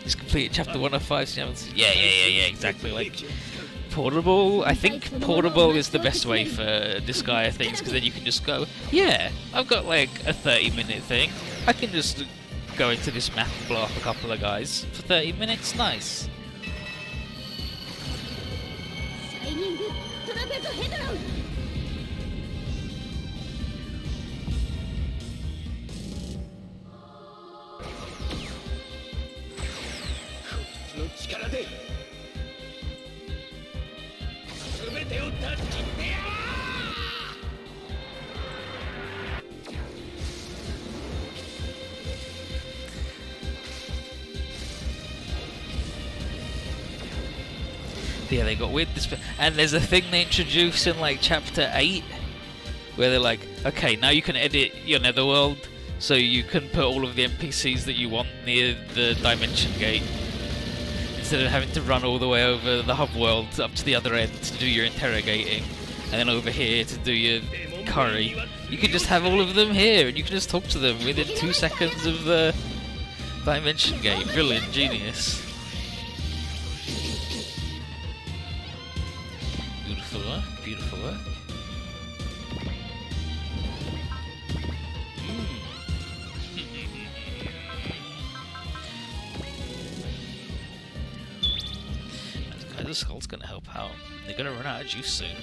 A: Just completed chapter 105. Yeah, exactly. Like portable. I think portable is the best way for Disgaea things, because then you can just go, yeah, I've got like a 30-minute thing. I can just go into this map and blow up a couple of guys for 30 minutes. Nice.
B: シャイニングトラペゾヘドロン
D: の力で全てを断ち切ってやろ
A: Yeah, they got weird this, and there's a thing they introduce in like chapter 8 where they're like, okay, now you can edit your netherworld so you can put all of the NPCs that you want near the dimension gate instead of having to run all the way over the hub world up to the other end to do your interrogating and then over here to do your curry. You can just have all of them here and you can just talk to them within 2 seconds of the dimension gate. Brilliant, genius. Beautiful work, beautiful work. The skull's gonna help out. They're gonna run out of juice soon.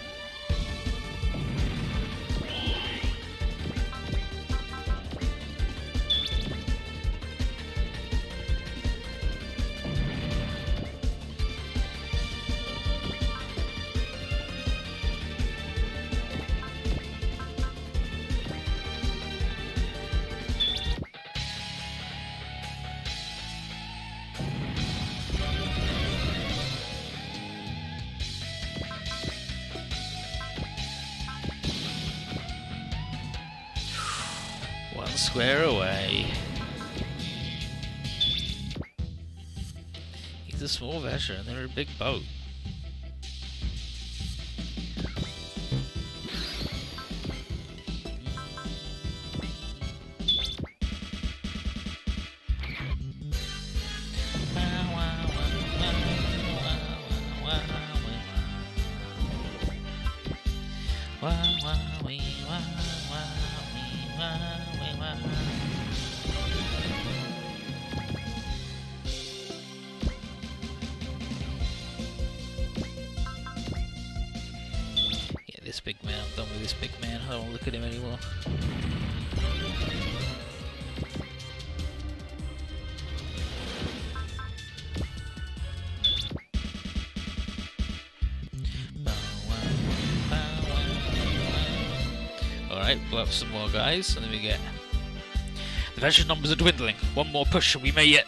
A: One square away. He's a small vessel and they're a big boat. Yeah, this big man, I'm done with this big man, I don't want to look at him anymore. Alright, blow up some more guys, and then we get... The veteran numbers are dwindling. One more push and we may yet...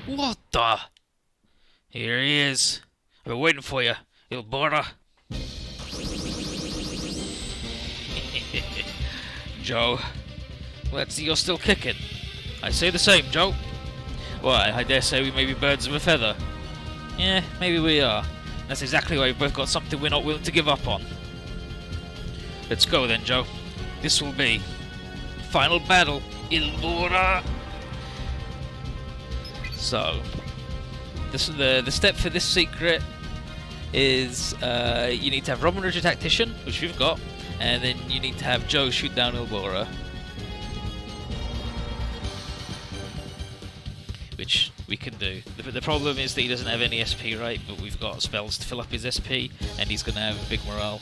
A: What the? Here he is. I've been waiting for you, Il Bora. Joe. Let's see you're still kicking. I say the same, Joe. Why, I dare say we may be birds of a feather. Yeah, maybe we are. That's exactly why we've both got something we're not willing to give up on. Let's go then, Joe. This will be final battle, Il Bora. So, the step for this secret is you need to have Robin Ridge Tactician, which we've got, and then you need to have Joe shoot down Il Bora, which we can do. The problem is that he doesn't have any SP, right? But we've got spells to fill up his SP, and he's going to have a big morale.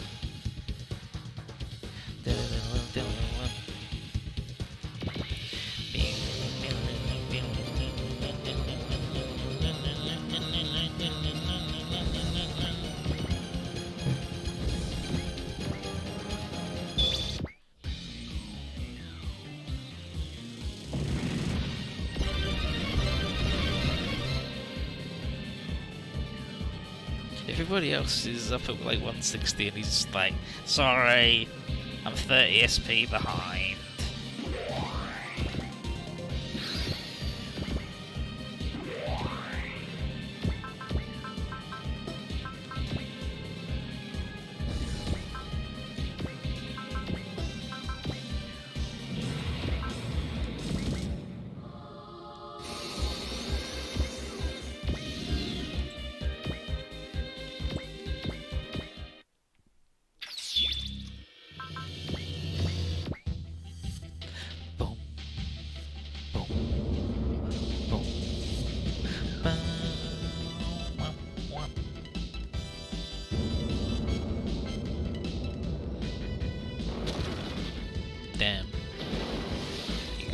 A: Everybody else is up at like 160 and he's just like, sorry, I'm 30 SP behind.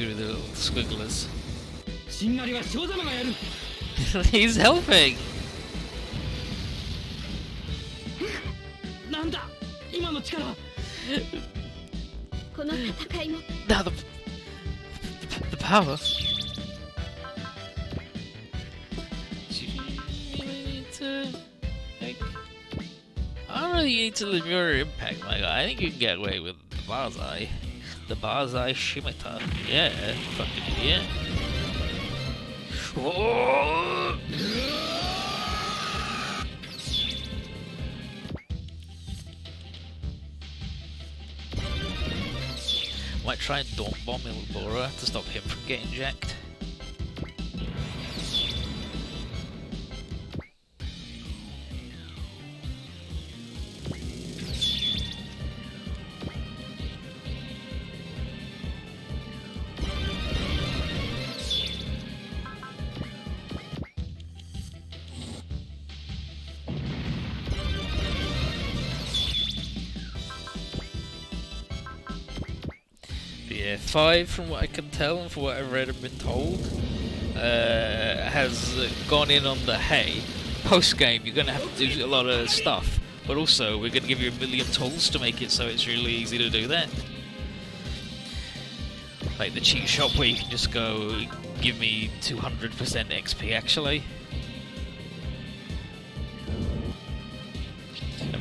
A: Screw the little squigglers.
D: しんがりは小様がやる
A: He's helping!
D: なんだ今の力
B: この戦いも
A: Now the power. Do you really need to, like, I don't really need to live your impact, like, I think you can get away with the Barzai. The Barzai Shimata. Yeah, fucking idiot. Whoa! Might try and Dawn Bomb Ilbora to stop him from getting jacked. Yeah, 5, from what I can tell and from what I've read and been told, has gone in on the hey, post game you're going to have to do a lot of stuff, but also we're going to give you a million tools to make it so it's really easy to do that. Like the cheat shop where you can just go, give me 200% XP actually.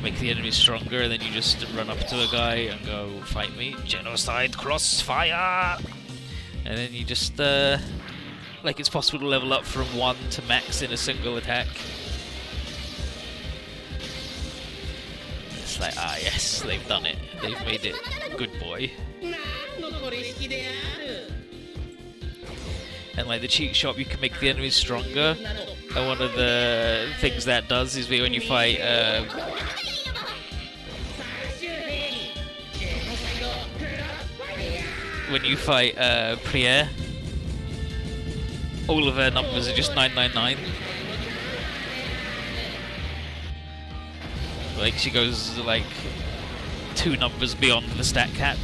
A: Make the enemy stronger, and then you just run up to a guy and go, fight me, genocide crossfire! And then you just, like it's possible to level up from 1 to max in a single attack. It's like, ah yes, they've done it. They've made it. Good boy. And like the cheat shop, you can make the enemies stronger. And one of the things that does is when you fight, Priere, all of her numbers are just 999. Like she goes like 2 numbers beyond the stat cap.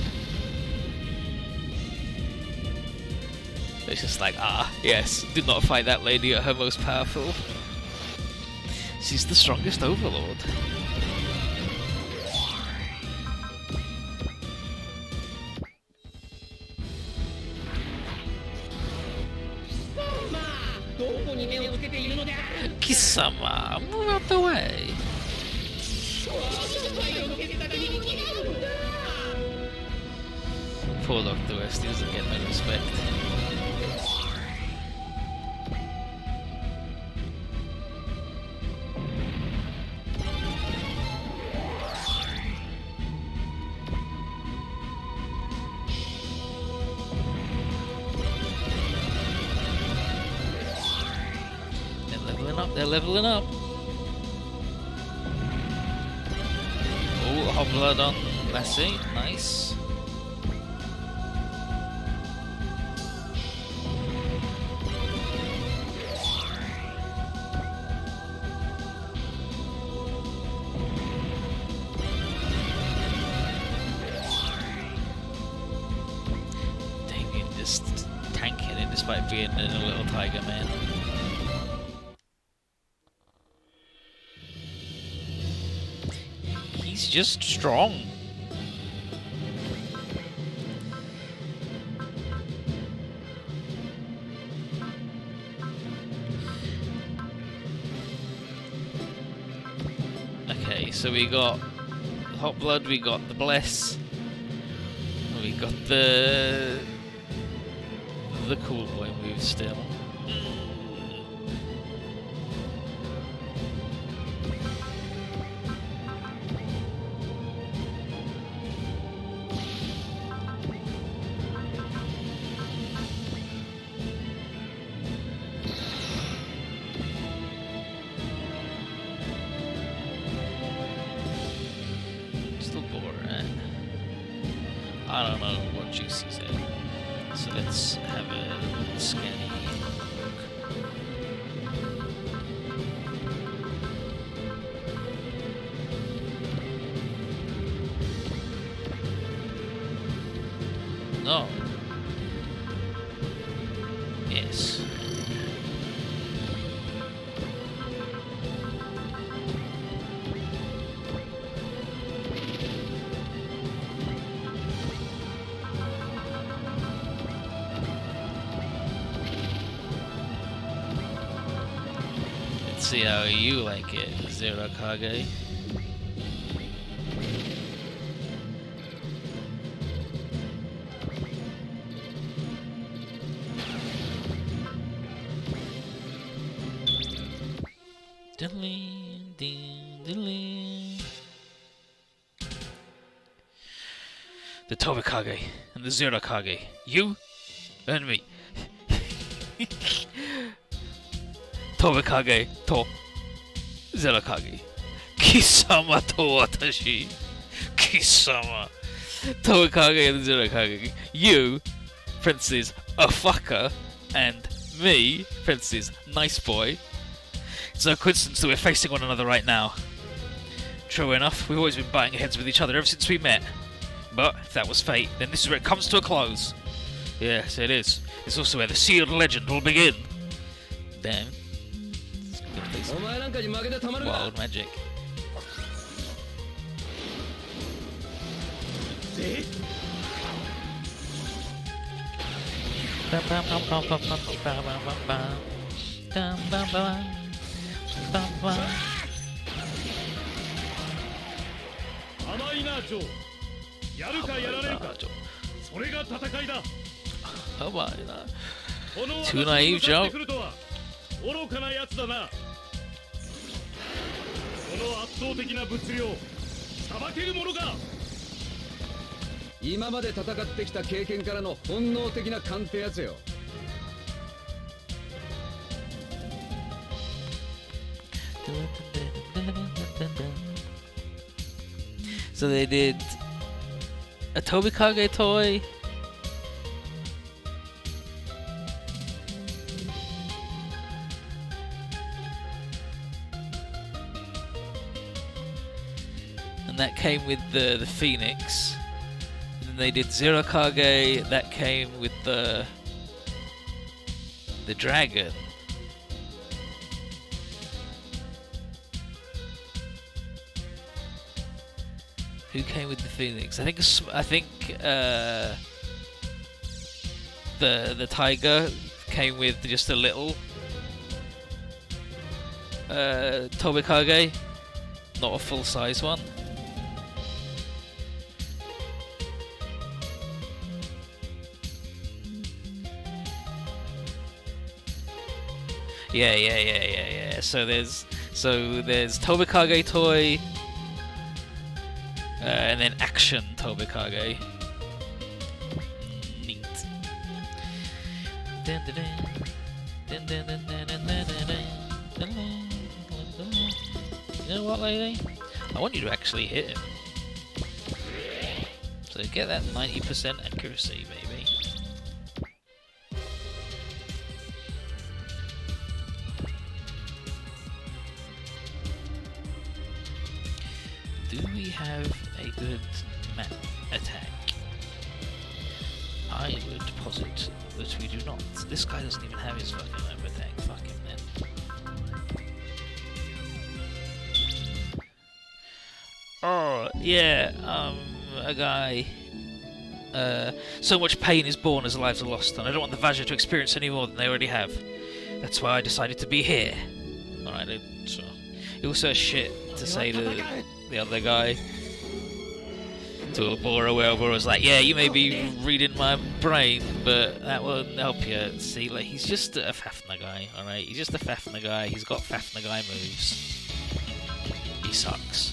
A: It's just like, ah, yes, do not fight that lady at her most powerful. She's the strongest overlord. Kisama, move out the way. Poor Dr. West, he doesn't get no respect. They're leveling up. Oh, hot blood on Lassie, nice. Damien just tanking it despite being a little tiger man. He's just strong. Okay, so we got Hot Blood, we got the Bless, we got the cool boy move still. I don't know what juice he's in, so let's have a scanny look. No. see how you like it, Zero Kage. The Tobikage and the Zero Kage. You and me. Tobikage to Zero Kage. Kisama to watashi. Kisama. Tobikage and the Zero Kage. You, parentheses, a fucker, and me, parentheses, nice boy. It's no coincidence that we're facing one another right now. True enough, we've always been butting heads with each other ever since we met. But if that was fate, then this is where it comes to a close. Yes, it is. It's also where the sealed legend will begin. Damn. It's good place. Wild magic. Too naive, Joe.
D: 愚かなやつだな。この圧倒的な物量、さばけるものか。
E: 今まで戦ってきた経験からの本能的な勘ってやつよ。
A: So they did a Tobikage toy. And that came with the Phoenix. And then they did Zero Kage, that came with the dragon. Who came with the Phoenix? I think the tiger came with just a little Tobikage, not a full size one. Yeah. So there's Tobikage toy. And then Action Tobikage. Neat. You know what, lady? I want you to actually hit him. So get that 90% accuracy, baby. Do we have a good map attack? I would posit that we do not. This guy doesn't even have his fucking map attack. Fuck him then. Oh, yeah, a guy. So much pain is born as lives are lost, and I don't want the Vajra to experience any more than they already have. That's why I decided to be here. Alright, so. He also has shit to say to the other guy. To Abora, where Abora's like, yeah, you may be reading my brain, but that won't help you. See, like, he's just a Fafnir guy, alright? He's just a Fafnir guy. He's got Fafnir guy moves. He sucks.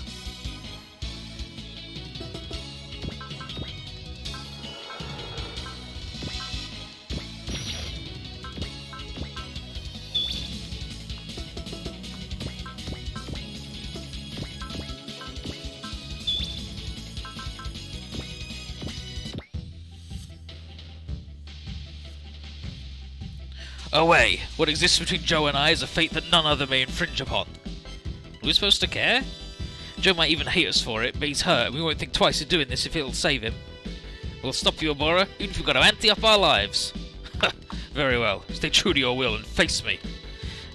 A: Away! What exists between Joe and I is a fate that none other may infringe upon. Are we supposed to care? Joe might even hate us for it, but he's hurt, and we won't think twice of doing this if it'll save him. We'll stop you, Abora, even if we've got to ante up our lives. Very well. Stay true to your will and face me.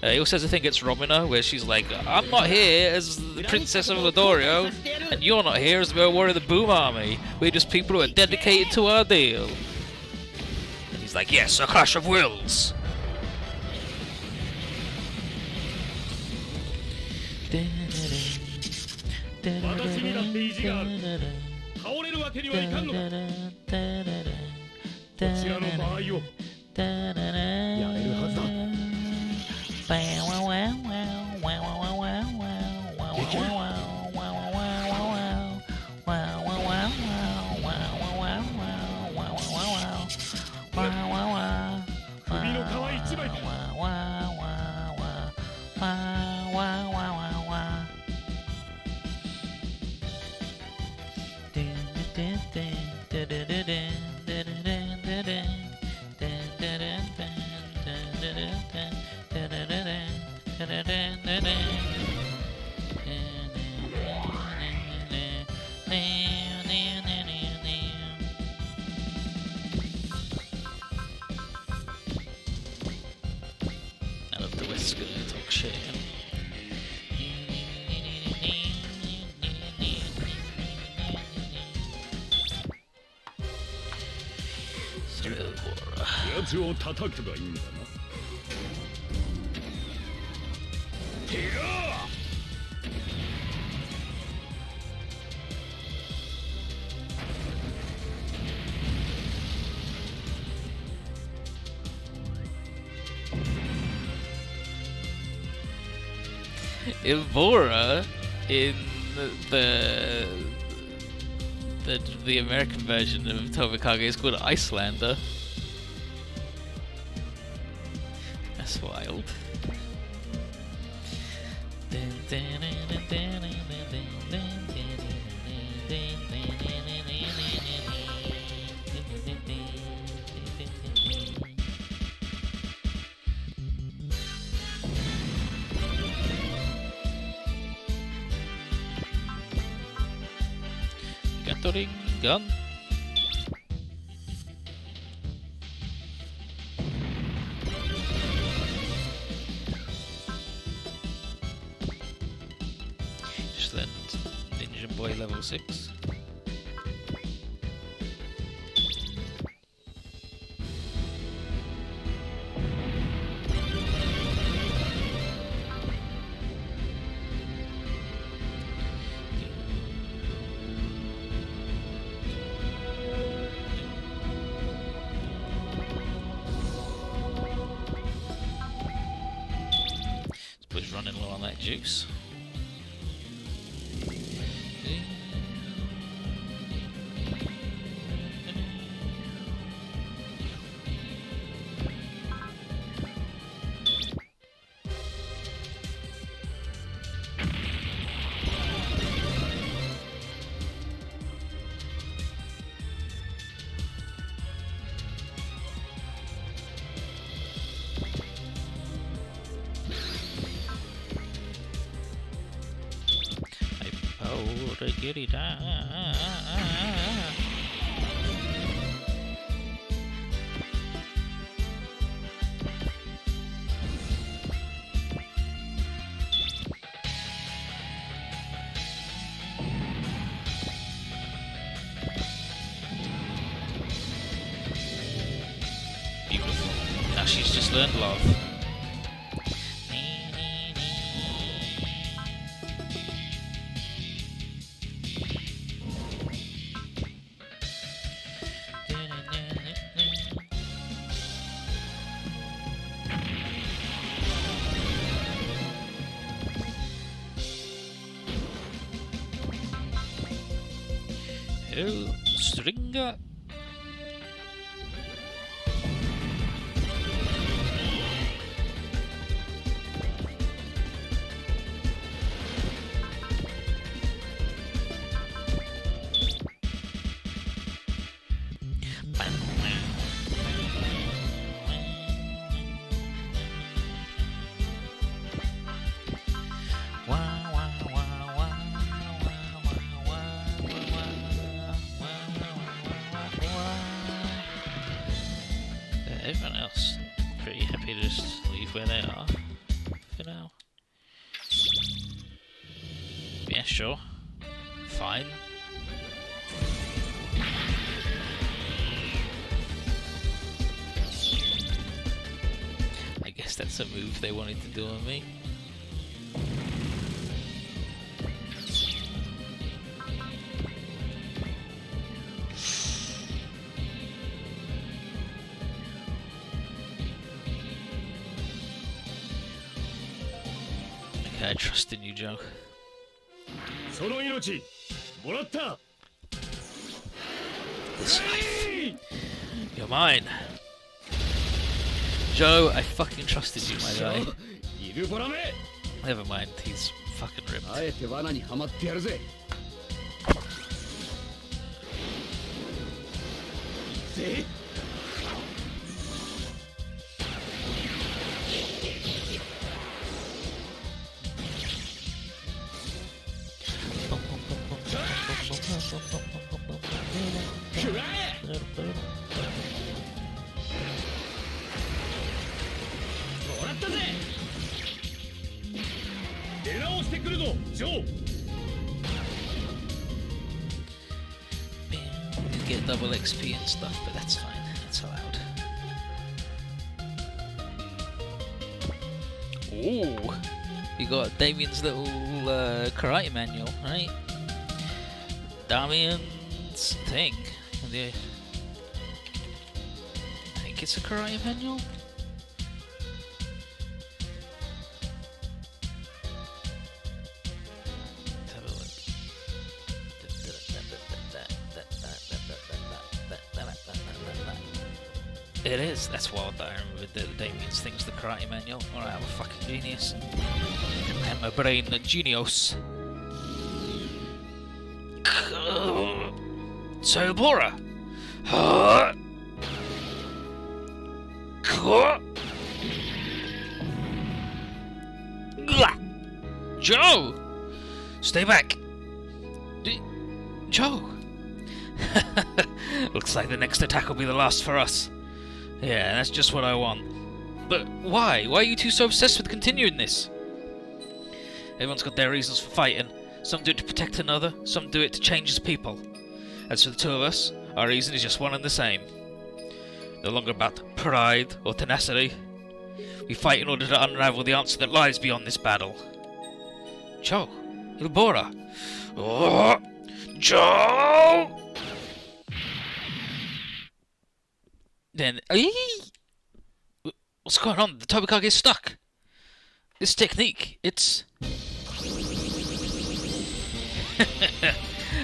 A: He also has a thing against Romina, where she's like, I'm not here as the Princess of Ladorio, and you're not here as the warrior of the Boom Army. We're just people who are dedicated to our deal. And he's like, yes, a clash of wills.
D: 私にだって意地がある。倒れるわけにはいかんのだ。こちらの場合をやれるはずだ。首の皮一枚だ。
A: I love the West gonna talk shit. So,
D: やつを叩けばいいんだな。てや
A: Ilvora in the American version of Tobikage is called Icelander. That's wild. Gathering gun. Just then, Ninja Boy level 6. He's running low on that juice. Giddy down. Beautiful. Now she's just learned love. Oh, Stringer. Everyone else pretty happy to just leave where they are for now. Yeah, sure. Fine. I guess that's a move they wanted to do on me. I trust in you, Joe.
D: その命もらった
A: This life. You're mine. Joe, I fucking trusted you, my guy.
D: イルボラメ
A: Never mind, he's fucking ripped.
E: あえて罠にはまってやるぜ。
D: ぜ くらえもらったぜ出直してくるぞジョー
A: You get double XP and stuff, but that's fine. That's allowed. Ooh, you got Damien's little karate manual, right? Damien's thing. I think it's a karate manual. Let's have a look. It is. That's wild that I remember that Damien's thing's the karate manual. Alright, I'm a fucking genius. And my brain a genius. So Bora. Joe! Stay back! Joe! Looks like the next attack will be the last for us. Yeah, that's just what I want. But why? Why are you two so obsessed with continuing this? Everyone's got their reasons for fighting. Some do it to protect another, some do it to change as people. As for the two of us, our reason is just one and the same. No longer about pride or tenacity. We fight in order to unravel the answer that lies beyond this battle. Joe! Ilbora! Oh, Joe! Then... What's going on? The Tobikage is stuck! This technique, it's...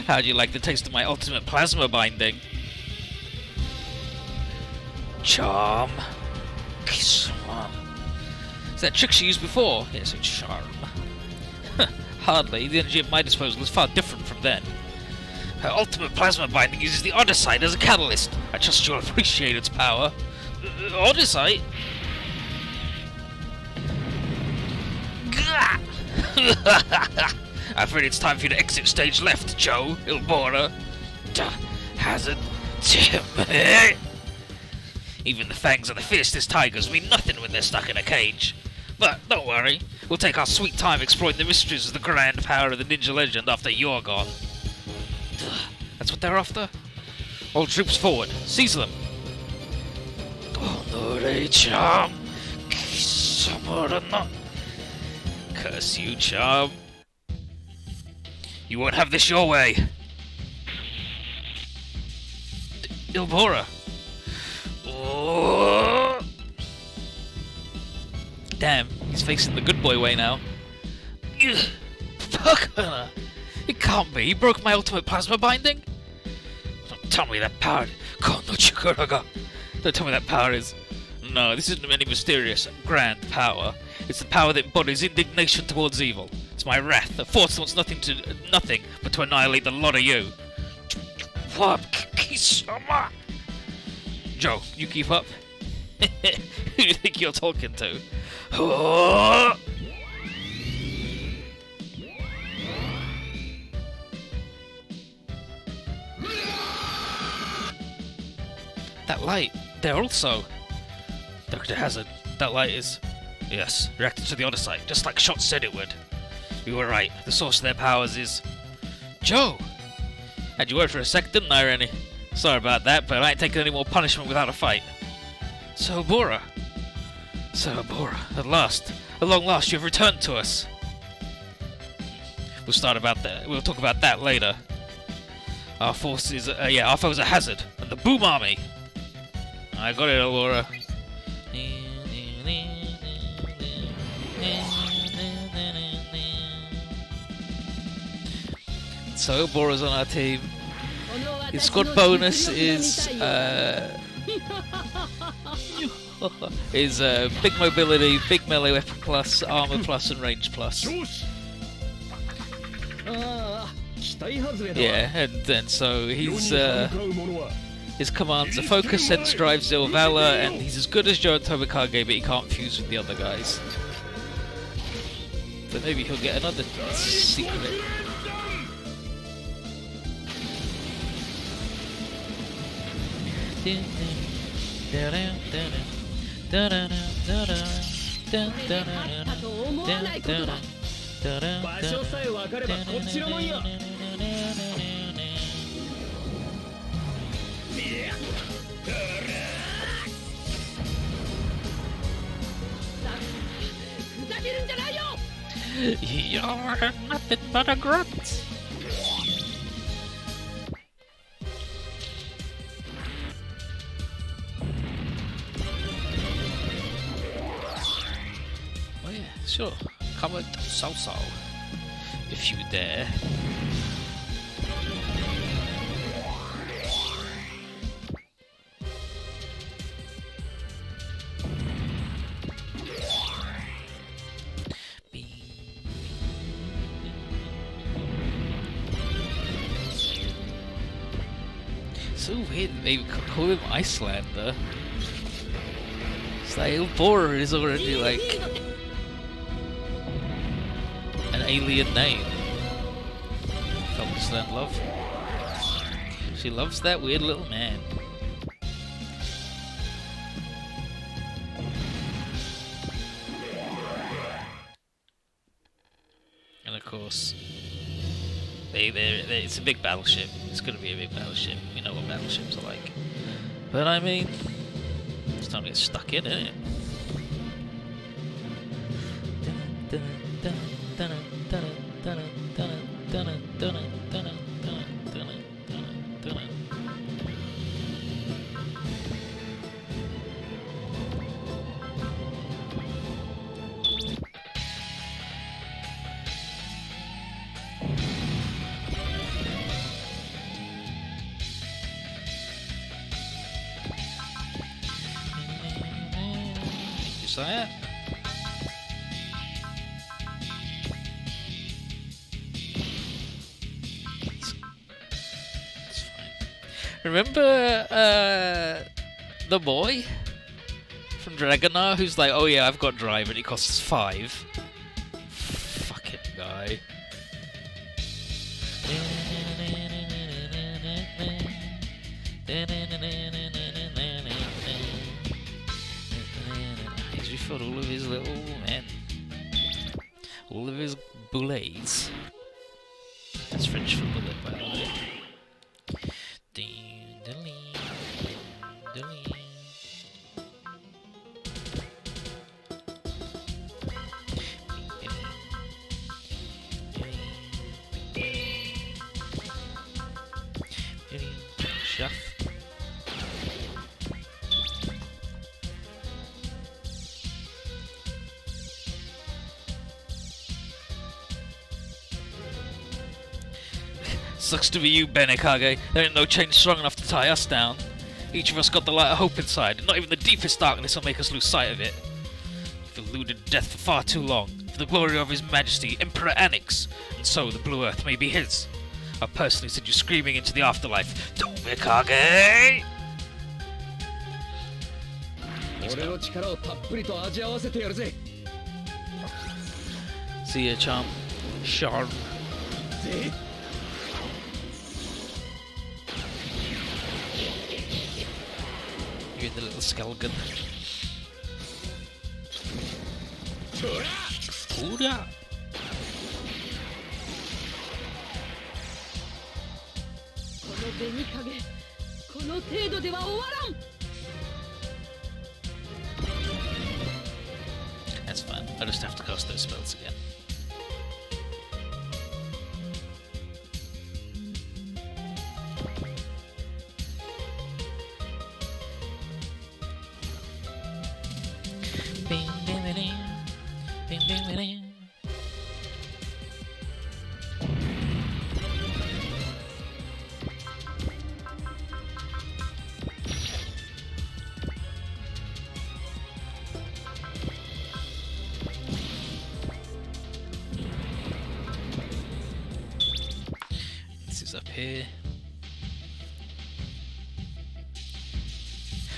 A: How do you like the taste of my ultimate plasma binding? Charm. Kiss. Is that trick she used before? Yes, it's charm. Hardly. The energy at my disposal is far different from then. Her ultimate plasma binding uses the Odyssite as a catalyst. I trust you'll appreciate its power. Odyssite? I'm afraid it's time for you to exit stage left, Joe, Ilbora. Hazard. Even the fangs of the fiercest tigers mean nothing when they're stuck in a cage. But don't worry, we'll take our sweet time exploring the mysteries of the grand power of the ninja legend after you're gone. That's what they're after? All troops forward, seize them. Charm. Curse you, Charm. You won't have this your way. Ilbora. Oh. Damn, he's facing the good boy way now. Fuck her. It can't be. He broke my ultimate plasma binding. Don't tell me that power. Don't tell me that power is. No, this isn't any mysterious, grand power. It's the power that embodies indignation towards evil. It's my wrath, a force that wants nothing but to annihilate the lot of you. Joe, you keep up. Who do you think you're talking to? That light, they're also... Dr. Hazard, that light is... Yes, reacted to the Odyssite, just like Shot said it would. We were right, the source of their powers is... Joe! Had you word for a sec, didn't I, Rennie? Sorry about that, but I ain't taking any more punishment without a fight. So Bora, at last, at long last, you've returned to us. We'll talk about that later. Our force is, our foes are Hazard and the Boom Army. I got it, Laura. So Bora's on our team. His squad bonus is big mobility, big melee weapon plus, armor plus, and range plus.
E: ああ期待外れだわ
A: Yeah, and then so
C: 世に
A: he's
C: 歯向かう者は
A: his commands are focus, sense, drive, zeal, valor, and he's as good as Joe and Tobikage, but he can't fuse with the other guys. So maybe he'll get another secret. Dun,
D: 場所さえ分かればこっちのもんよ。
B: ふざけるんじゃないよ
A: You're nothing but a grunt. Oh yeah, sure. Come and so if you dare. So weird that they call him Icelander. It's like Bora is already like an alien name. Felixland love. She loves that weird little man. And of course, it's a big battleship. It's going to be a big battleship. We know what battleships are like. But I mean, it's time to get stuck in, isn't it? Sire? That's fine. Remember the boy from Dragonar who's like, oh yeah, I've got drive and it costs 5. Fucking guy. He's refilled all of his little men. All of his boulets. That's French for bullet, by the way. Chef. Sucks to be you, Benekage. There ain't no chain strong enough to tie us down. Each of us got the light of hope inside, and not even the deepest darkness will make us lose sight of it. We've eluded death for far too long, for the glory of His Majesty, Emperor Anix, and so the Blue Earth may be his. I personally send you screaming into the afterlife. Benekage!
E: 俺の力をたっぷりと味合わせてやるぜ
A: See ya, chum. Sharp. You're the little skeleton. Hurrah! That's fine. I just have to cast those spells again. here.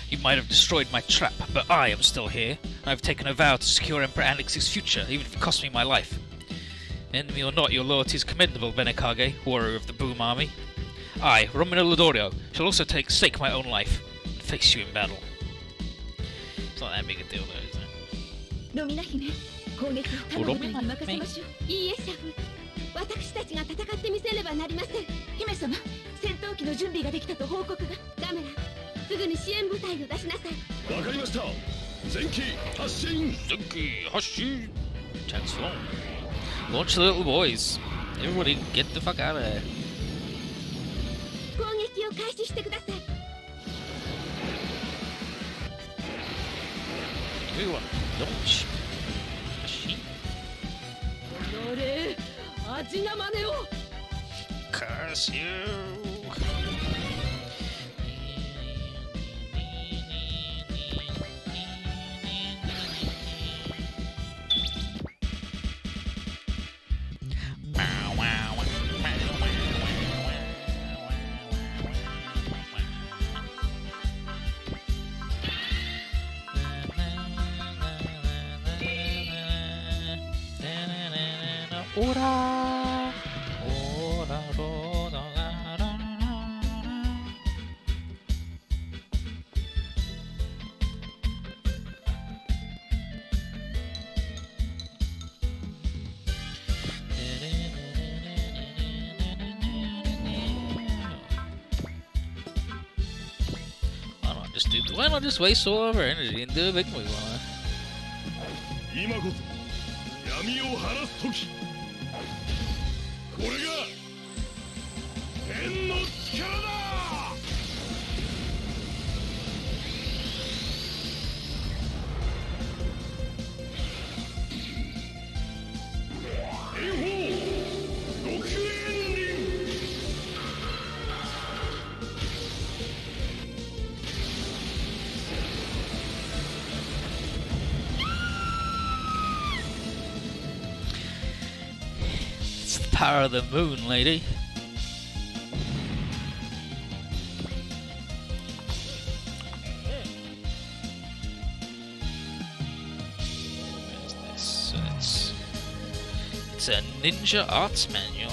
A: You might have destroyed my trap, but I am still here. I've taken a vow to secure Emperor Annex's future, even if it costs me my life. Enemy or not, your loyalty is commendable, Benekage, warrior of the Boom Army. I, Romano Lodorio, shall also stake my own life and face you in battle. It's not that big a deal, though, is it?
B: ロミナ姫、攻撃はタマ殿に任せましょう。いいえ、シャフ。私たちが戦ってみせねばなりません。姫様、戦闘機の準備ができたと報告が。ガメラ、すぐに支援部隊を出しなさい。
D: わかりました。前期発進。
A: 前期発進 Transform. Launch the little boys. Everybody get the fuck out of there.
B: 攻撃を開始してください。
A: Everyone, launch. Machine.
B: おのれ、味なまねを。
A: Curse you. Ora, ora, ora, ora, why not just waste all of our energy and do a big movie on
D: 今こそ闇を晴らす時。これが天の力だ。炎鵬極炎輪。
A: It's the power of the moon, lady. Where's this? So it's a ninja arts manual.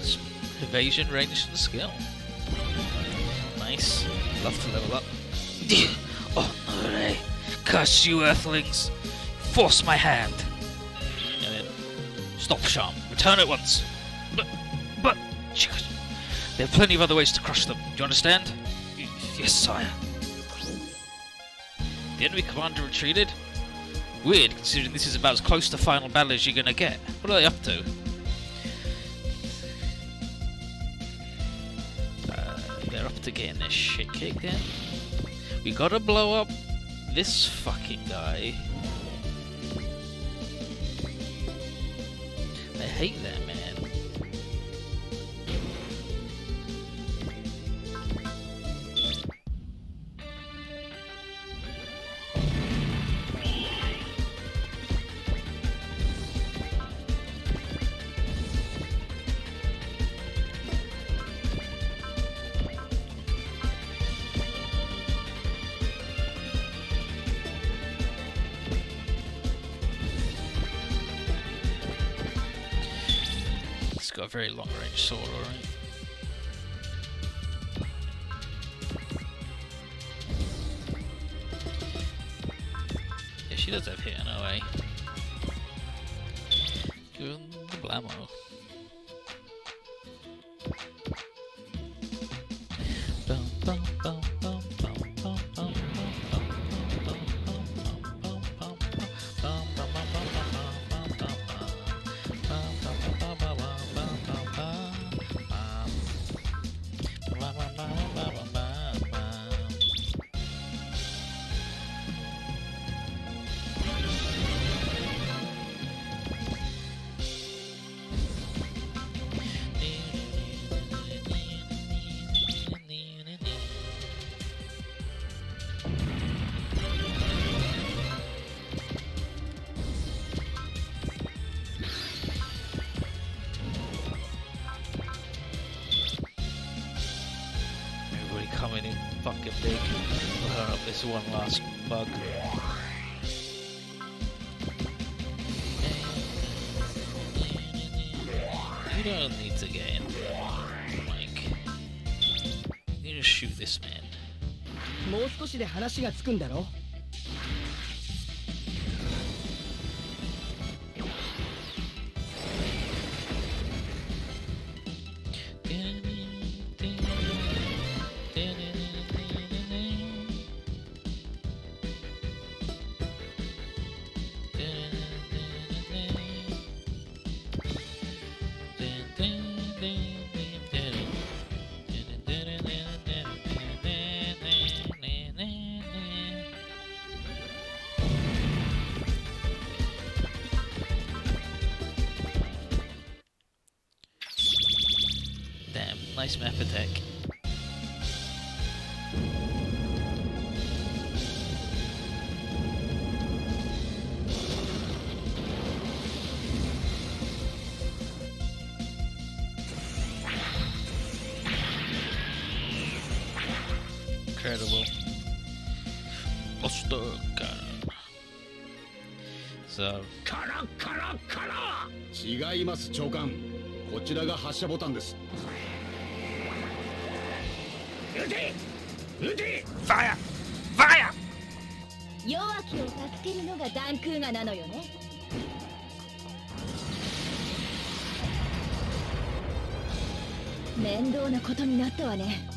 A: Some evasion, range, and skill. Nice. Love to level up. Oh no! Curse you, Earthlings! Force my hand. And then stop, Charm. Return at once. But there are plenty of other ways to crush them. Do you understand? Yes, sire. The enemy commander retreated? Weird, considering this is about as close to final battle as you're gonna get. What are they up to? They're up to getting their shit kicked in. We gotta blow up this fucking guy. I hate that man. It's got a very long range sword, alright. Yeah, she does have hit in her way. Good blammo. Bum, bum, bum, bum, bum, bum, bum, coming in fucking big. We'll hurry up this one last bug. You don't need to get in, Mike. You just shoot this man.
F: もう少しで話がつくんだろ。
A: Nice map attack. Incredible. Oster cannon. So.
D: カラカラカラ。違います長官。こちらが発射ボタンです。撃て！撃て！
A: Fire! Fire!
B: 弱きを助けるのがダンクーガなのよね。面倒なことになったわね。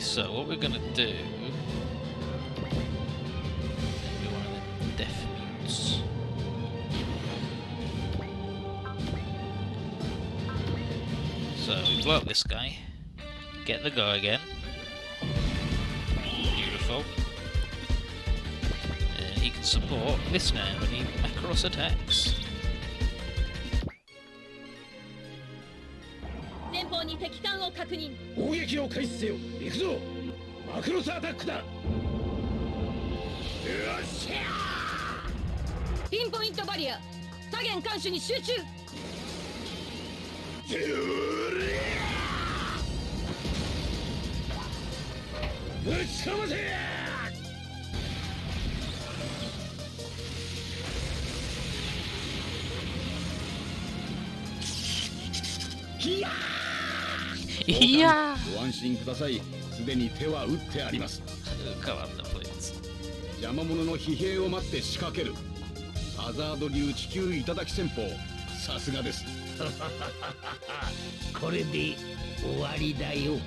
A: So what we're gonna do? We want the deaf mutes. So we blow up this guy, get the go again. Beautiful. And he can support this man when he Macross attacks.
B: 前方に敵艦を確認。
D: 砲撃を開始せよ。行くぞ。マクロスアタックだ。よっしゃー。
B: ピンポイントバリア。左舷監視に集中。
D: ぶちかませ。いやー。
A: いやー。
D: ご安心ください。すでに手は打ってあります。
A: Come on, the please.
D: 邪魔者の疲弊を待って仕掛ける。ハザード流地球いただき戦法。さすがです。これで終わりだよ。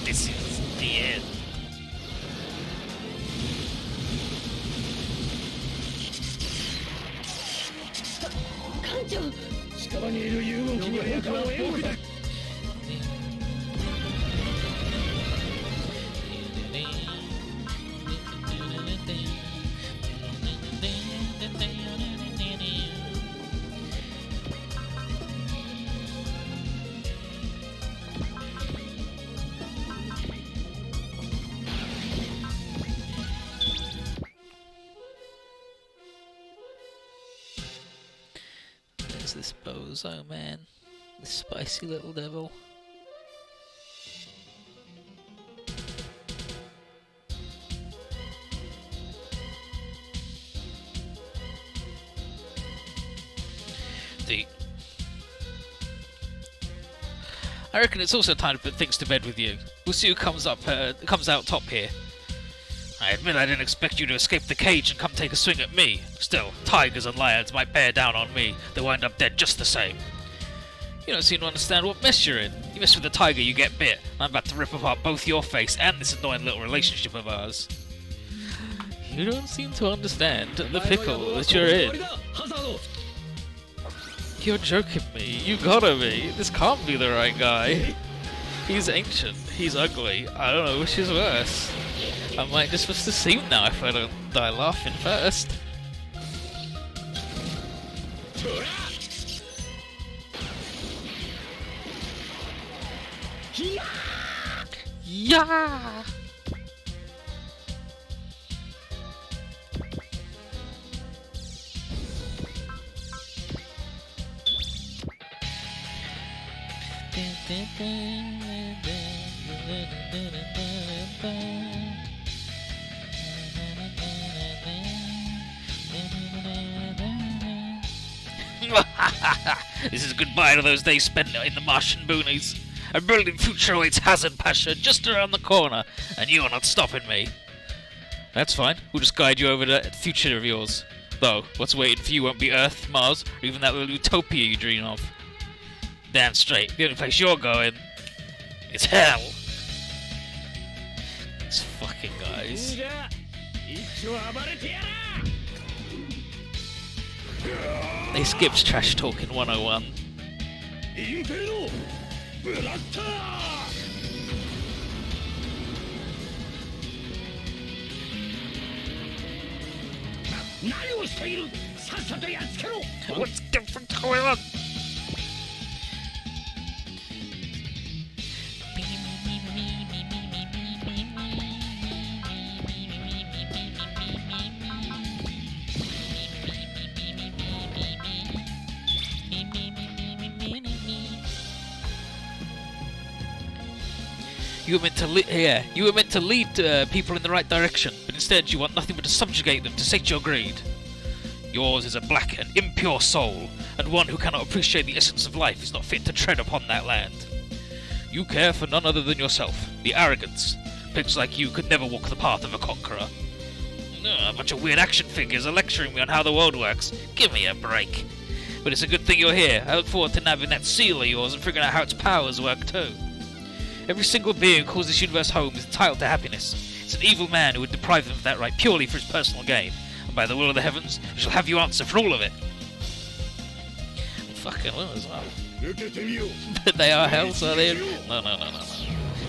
A: This is the end.
B: 艦長。
D: 近場にいる遊軍機に早川を援護だ。
A: There's this bozo man, this spicy little devil. I reckon it's also time to put things to bed with you. We'll see who comes out top here. I admit I didn't expect you to escape the cage and come take a swing at me. Still, tigers and lions might bear down on me. They'll wind up dead just the same. You don't seem to understand what mess you're in. You mess with the tiger, you get bit. I'm about to rip apart both your face and this annoying little relationship of ours. You don't seem to understand the pickle that you're in. You're joking me. You gotta be. This can't be the right guy. He's ancient. He's ugly. I don't know which is worse. I might just miss the scene now if I don't die laughing first. Yeah. This is goodbye to those days spent in the Martian boonies. A brilliant future awaits Hazard Pasha just around the corner, and you're not stopping me. That's fine. We'll just guide you over to the future of yours. Though, what's waiting for you won't be Earth, Mars, or even that little utopia you dream of. Damn straight, the only place you're going is hell. These fucking guys. They skipped trash talking 101. What's different going on? You were meant to lead people in the right direction, but instead you want nothing but to subjugate them to sate your greed. Yours is a black and impure soul, and one who cannot appreciate the essence of life is not fit to tread upon that land. You care for none other than yourself, the arrogance. Pigs like you could never walk the path of a conqueror. A bunch of weird action figures are lecturing me on how the world works. Give me a break. But it's a good thing you're here. I look forward to nabbing that seal of yours and figuring out how its powers work too. Every single being who calls this universe home is entitled to happiness. It's an evil man who would deprive them of that right purely for his personal gain. And by the will of the heavens, we shall have you answer for all of it. Fucking will as well. But they are hell, so they... No.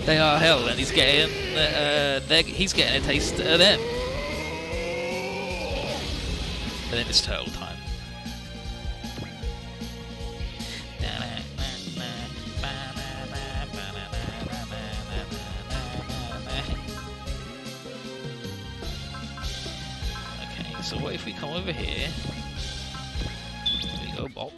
A: They are hell, and he's getting a taste of them. And then it's turtle time. Okay, so what if we come over here? There we go, Bob.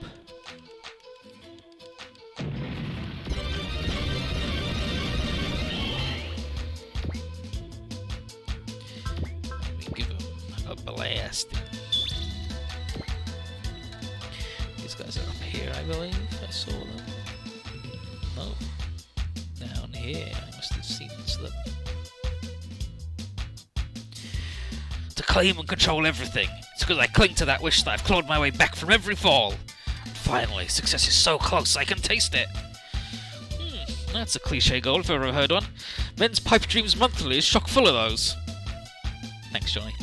A: A blast. These guys are up here, I believe. I saw them. No. Down here. I must have seen them. To claim and control everything. It's because I cling to that wish that I've clawed my way back from every fall. And finally, success is so close I can taste it. That's a cliche goal if I've ever heard one. Men's Pipe Dreams Monthly is chock full of those. Thanks, Johnny.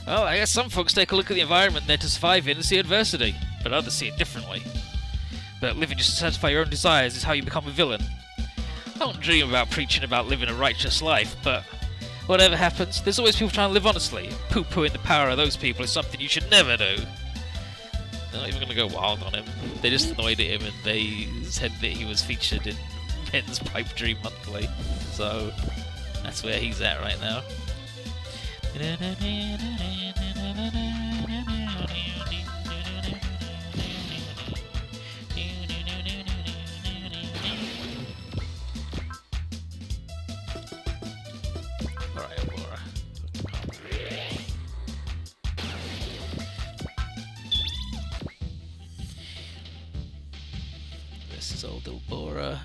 A: Well, I guess some folks take a look at the environment they're to survive in and see adversity, but others see it differently. But living just to satisfy your own desires is how you become a villain. I don't dream about preaching about living a righteous life, but whatever happens, there's always people trying to live honestly. Poo-pooing the power of those people is something you should never do. They're not even going to go wild on him. They just annoyed at him and they said that he was featured in Men's Pipe Dream Monthly. So, that's where he's at right now. Alright, Laura. This is old Elbora.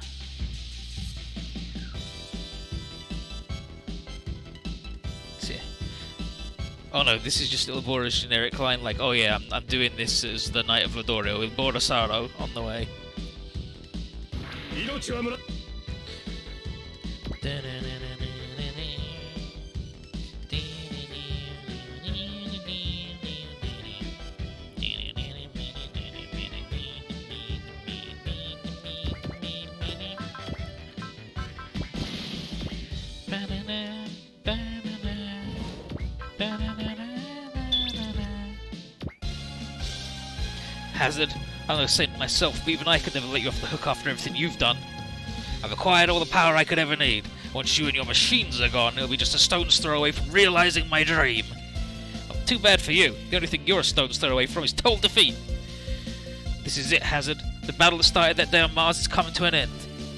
A: Oh no, this is just Elbora's generic line, like, oh yeah, I'm doing this as the Knight of Ladorio with Borasaro on the way.
D: 命はもら
A: Hazard, I'm gonna say to myself, but even I could never let you off the hook after everything you've done. I've acquired all the power I could ever need. Once you and your machines are gone, it'll be just a stone's throw away from realizing my dream. Well, too bad for you. The only thing you're a stone's throw away from is total defeat. This is it, Hazard. The battle that started that day on Mars is coming to an end.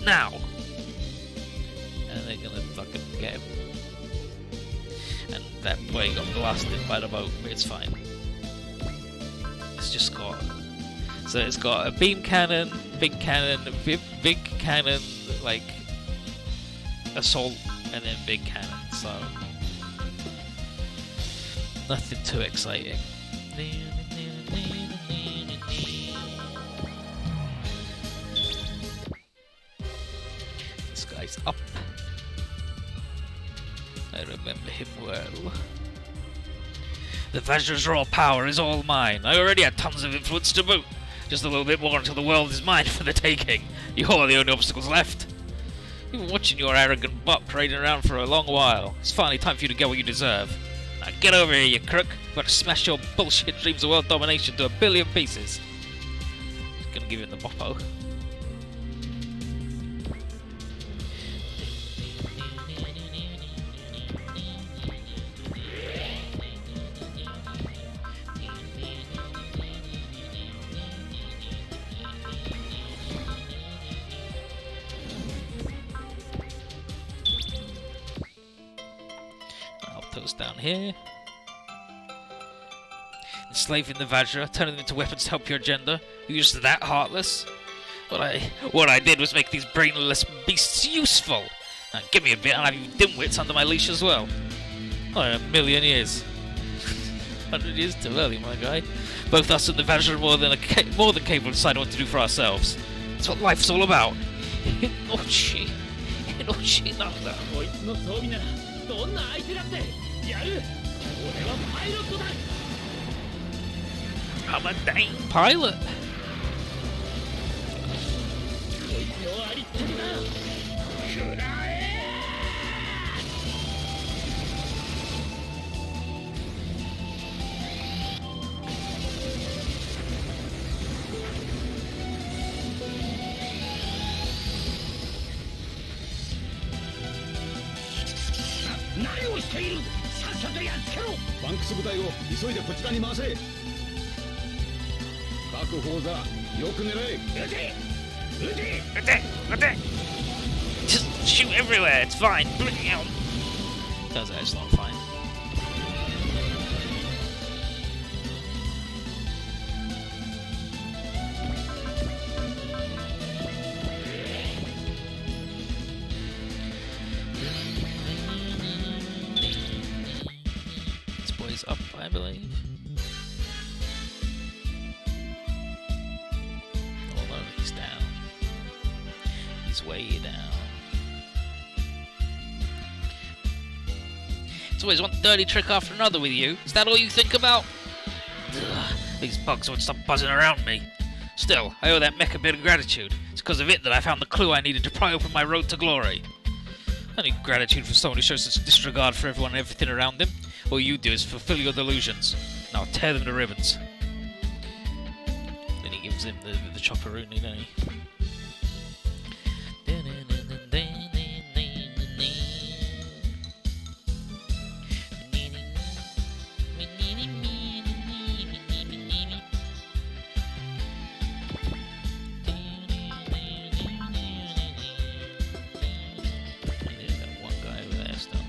A: Now! And they're gonna fucking get him. And that boy got blasted by the boat, but it's fine. It's just got... So it's got a beam cannon, big cannon, big cannon, like assault, and then big cannon. So nothing too exciting. This guy's up. I remember him well. The Vajra's raw power is all mine. I already had tons of influence to boot. Just a little bit more until the world is mine for the taking. You're the only obstacles left. You've been watching your arrogant butt parading around for a long while. It's finally time for you to get what you deserve. Now get over here, you crook. I've got to smash your bullshit dreams of world domination to a billion pieces. Just gonna give him the boppo. Down here. Enslaving the Vajra, turning them into weapons to help your agenda. You're just that heartless? What I did was make these brainless beasts useful. Now give me a bit, I'll have you dimwits under my leash as well. Oh, in a million years. 100 years too early, my guy. Both us and the Vajra are more than capable of deciding what to do for ourselves. That's what life's all about. Inochi. Inochi nanda.
D: こいつの装備ならどんな相手だってやる。俺はパイロットだ。
A: I'm a dang pilot.
D: こいつのありったけだ。くらえ。 何をしている。さっさとやっつけろ。
E: バンクス部隊を急いでこちらに回せ。各砲座よく狙え。
D: 撃て撃て
A: Attack! Just shoot everywhere, it's fine. Bloody hell. Turns out it's not fine. This boy's up, I believe. Oh no, he's down. He's way down. It's always one dirty trick after another with you. Is that all you think about? Ugh, these bugs won't stop buzzing around me. Still, I owe that mech a bit of gratitude. It's because of it that I found the clue I needed to pry open my road to glory. I need gratitude for someone who shows such disregard for everyone and everything around them. All you do is fulfill your delusions. Now tear them to ribbons. Then he gives him the chopperoonie, doesn't he? One guy over there still.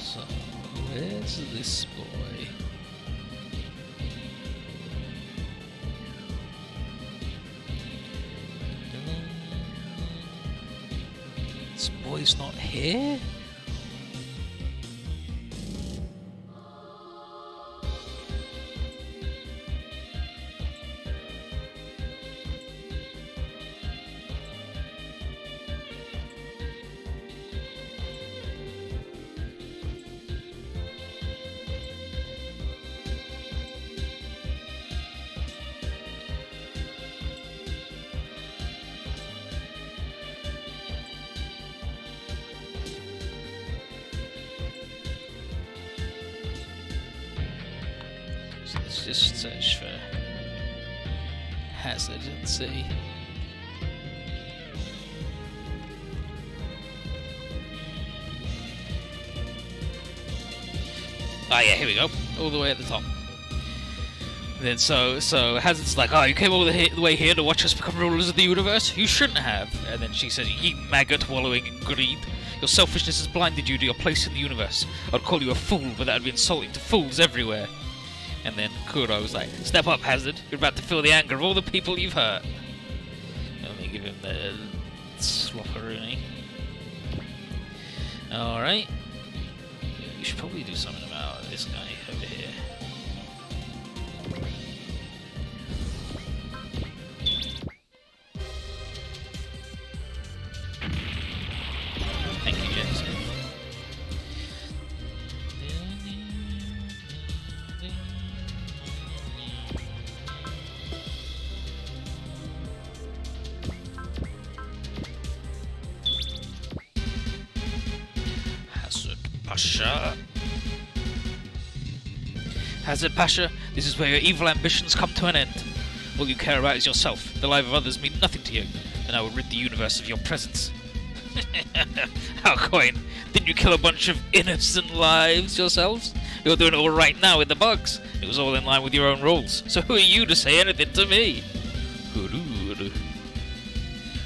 A: So, where's this boy? This boy's not here? So let's just search for Hazard and see. Ah, yeah, here we go. All the way at the top. And then so Hazard's like, oh, you came all the way here to watch us become rulers of the universe? You shouldn't have. And then she says, ye maggot wallowing in greed. Your selfishness has blinded you to your place in the universe. I'd call you a fool, but that would be insulting to fools everywhere. And then Kuro was like, step up, Hazard. You're about to feel the anger of all the people you've hurt. Let me give him the slopperoonie. Alright. You should probably do something about this guy over here. Thank you, Jason. Pasha. Hazard Pasha, this is where your evil ambitions come to an end. All you care about is yourself. The lives of others mean nothing to you, and I will rid the universe of your presence. How coin? Didn't you kill a bunch of innocent lives yourselves? You're doing it all right now with the bugs. It was all in line with your own rules. So who are you to say anything to me?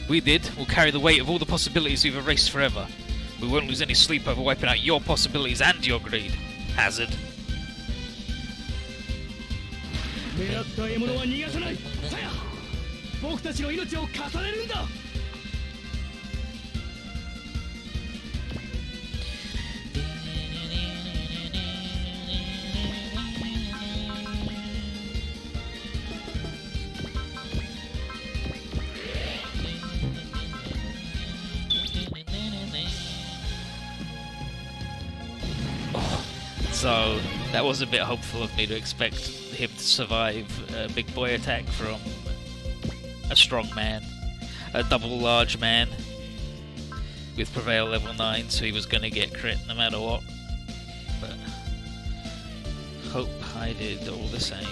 A: We did. We'll carry the weight of all the possibilities we've erased forever. We won't lose any sleep over wiping out your possibilities and your greed. Hazard.
D: 狙った獲物は逃がさない。さや、僕たちの命を重ねるんだ。
A: So that was a bit hopeful of me to expect him to survive a big boy attack from a strong man, a double large man with Prevail level 9, so he was going to get crit no matter what. But hope I did all the same.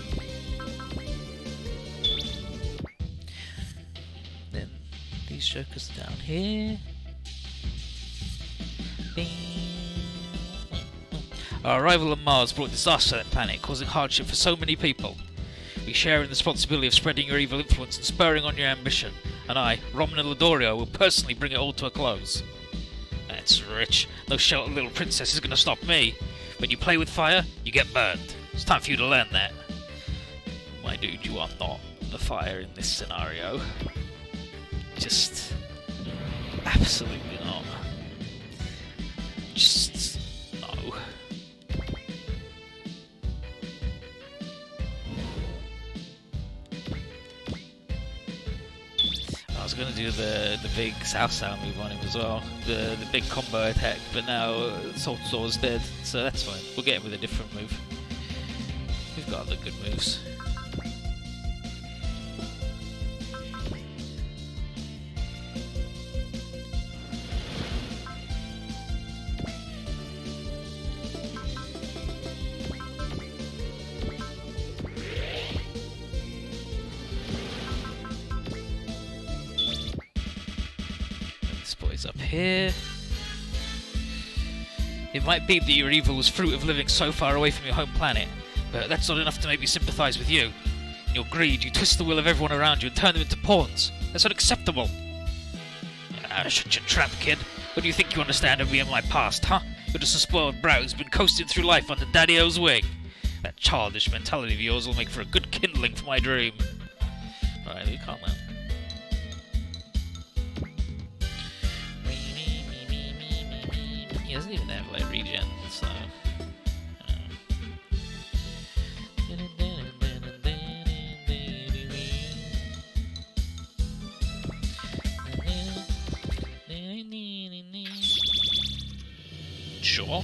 A: Then these jokers down here. Bing. Our arrival on Mars brought disaster to that planet, causing hardship for so many people. We share in the responsibility of spreading your evil influence and spurring on your ambition, and I, Romana Ladorio, will personally bring it all to a close. That's rich. No sheltered little princess is going to stop me. When you play with fire, you get burned. It's time for you to learn that. My dude, you are not the fire in this scenario. Just absolutely not. Just no. I was gonna do the big South Sound move on him as well, the big combo attack, but now Salt Sword's dead, so that's fine. We'll get him with a different move. We've got other good moves. Up here. It might be that your evil was fruit of living so far away from your home planet, but that's not enough to make me sympathise with you. In your greed, you twist the will of everyone around you and turn them into pawns. That's unacceptable. Shut your trap, kid. What do you think you understand of me and my past, huh? You're just a spoiled brat who's been coasting through life under Daddy-O's wing. That childish mentality of yours will make for a good kindling for my dream. Alright, we calm down. He doesn't even have like regen, so. Sure.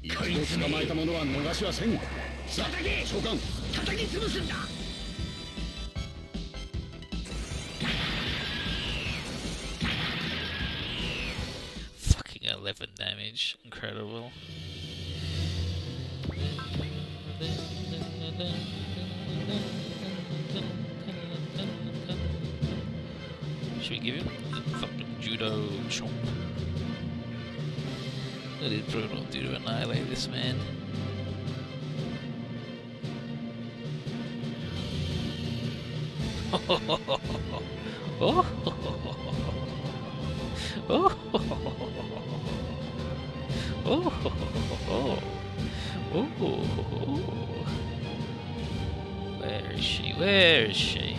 E: 一度捕まえた者は逃しはせん。さあ、召喚。叩き潰すんだ。
A: Fucking 11 damage, incredible. Should we give him the fucking judo chomp? That is brutal to annihilate this man. Oh. Where is she? Where is she?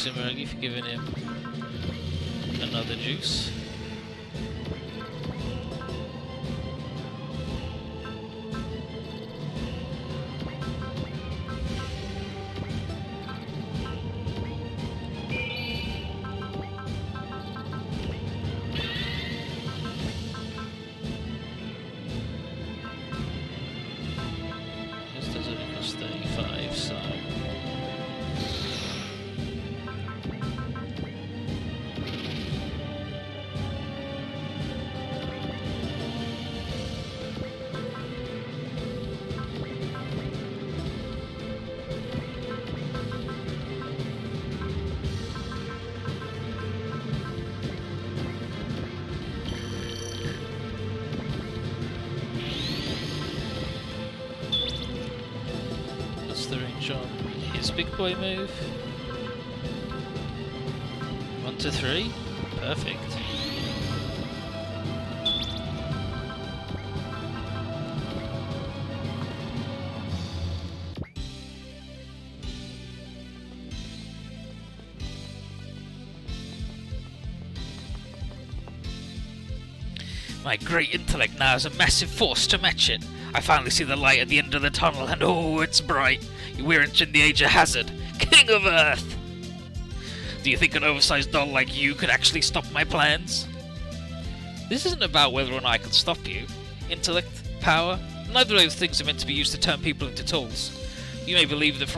A: Sumeragi for giving him another juice. This does only cost 35, so... What's the range on his big boy move? 1 to 3? Perfect. My great intellect now has a massive force to match it. I finally see the light at the end of the tunnel, and oh, it's bright. We're entering the age of hazard. King of Earth! Do you think an oversized doll like you could actually stop my plans? This isn't about whether or not I can stop you. Intellect, power, neither of those things are meant to be used to turn people into tools. You may believe that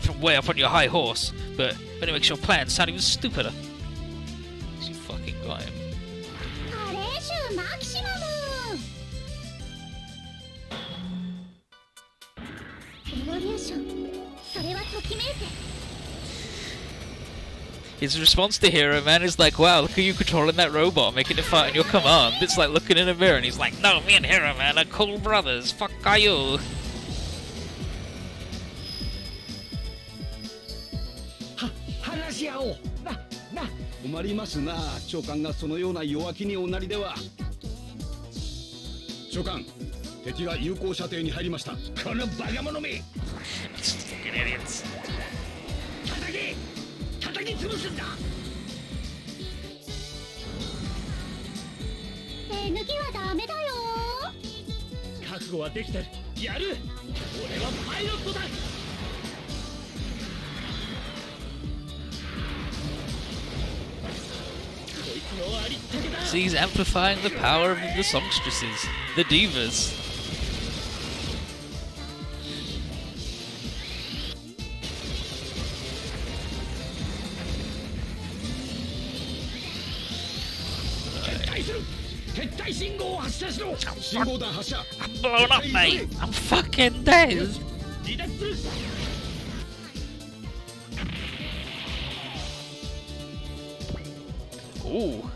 A: from way up on your high horse, but it makes your plans sound even stupider. You fucking got him.
B: 加齢臭マキシマムエボリューションそれはときめいて
A: His response to Hero Man is like, wow, look at you controlling that robot, making it fight on your command. It's like looking in a mirror and he's like, no, me and Hero Man are cool brothers, fuck are you?
E: 話し合おう。困りますな、長官がそのような弱気におなりでは。長官、敵が有効射程に入りました。このバカ者め。
A: Fucking idiots.
E: 叩き潰すんだ。
B: 手抜きはダメだよ
E: 覚
D: 悟はできてる。やる。俺はパイロットだ。こいつのありったけだ。
A: So he's amplifying the power of the songstresses, the divas. I'm blown up, mate. I'm fucking dead. Ooh,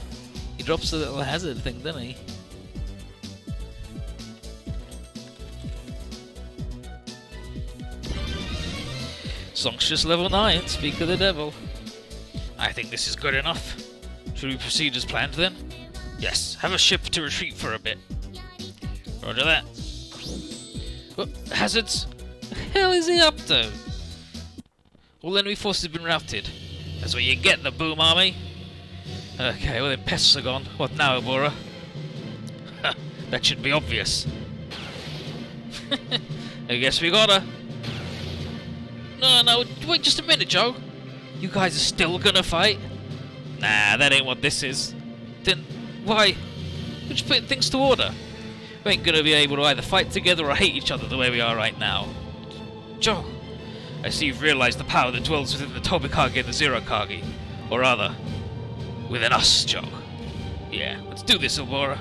A: he drops a little hazard thing, doesn't he? Songstress level 9, speak of the devil. I think this is good enough. Should we proceed as planned then? Yes, have a ship to retreat for a bit. Roger that. What? Hazards? The hell is he up to? All enemy forces have been routed. That's what you get, the boom army. Okay, well then pests are gone. What now, Ebora? That should be obvious. I guess we gotta. No, wait just a minute, Joe. You guys are still gonna fight? Nah, that ain't what this is. Then why? We're just putting things to order. We ain't gonna be able to either fight together or hate each other the way we are right now. Joe, I see you've realized the power that dwells within the Tobikage and the Zero Kage. Or rather, within us, Joe. Yeah, let's do this, Elbora.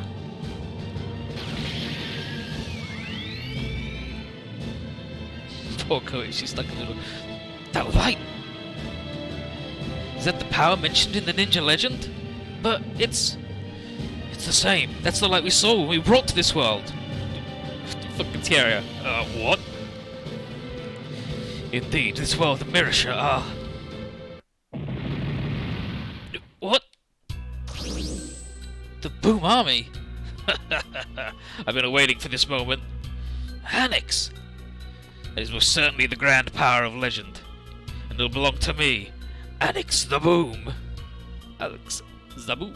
A: Poor Koichi, she's stuck in the middle. That light! Is that the power mentioned in the ninja legend? But it's the same. That's the light we saw when we brought to this world. Fucking Tierra. What? Indeed, this world of Mirasha are... What? The Boom Army? I've been waiting for this moment. Annex! That is most certainly the grand power of legend. And it'll belong to me. Annex the Boom. Alex the Boom.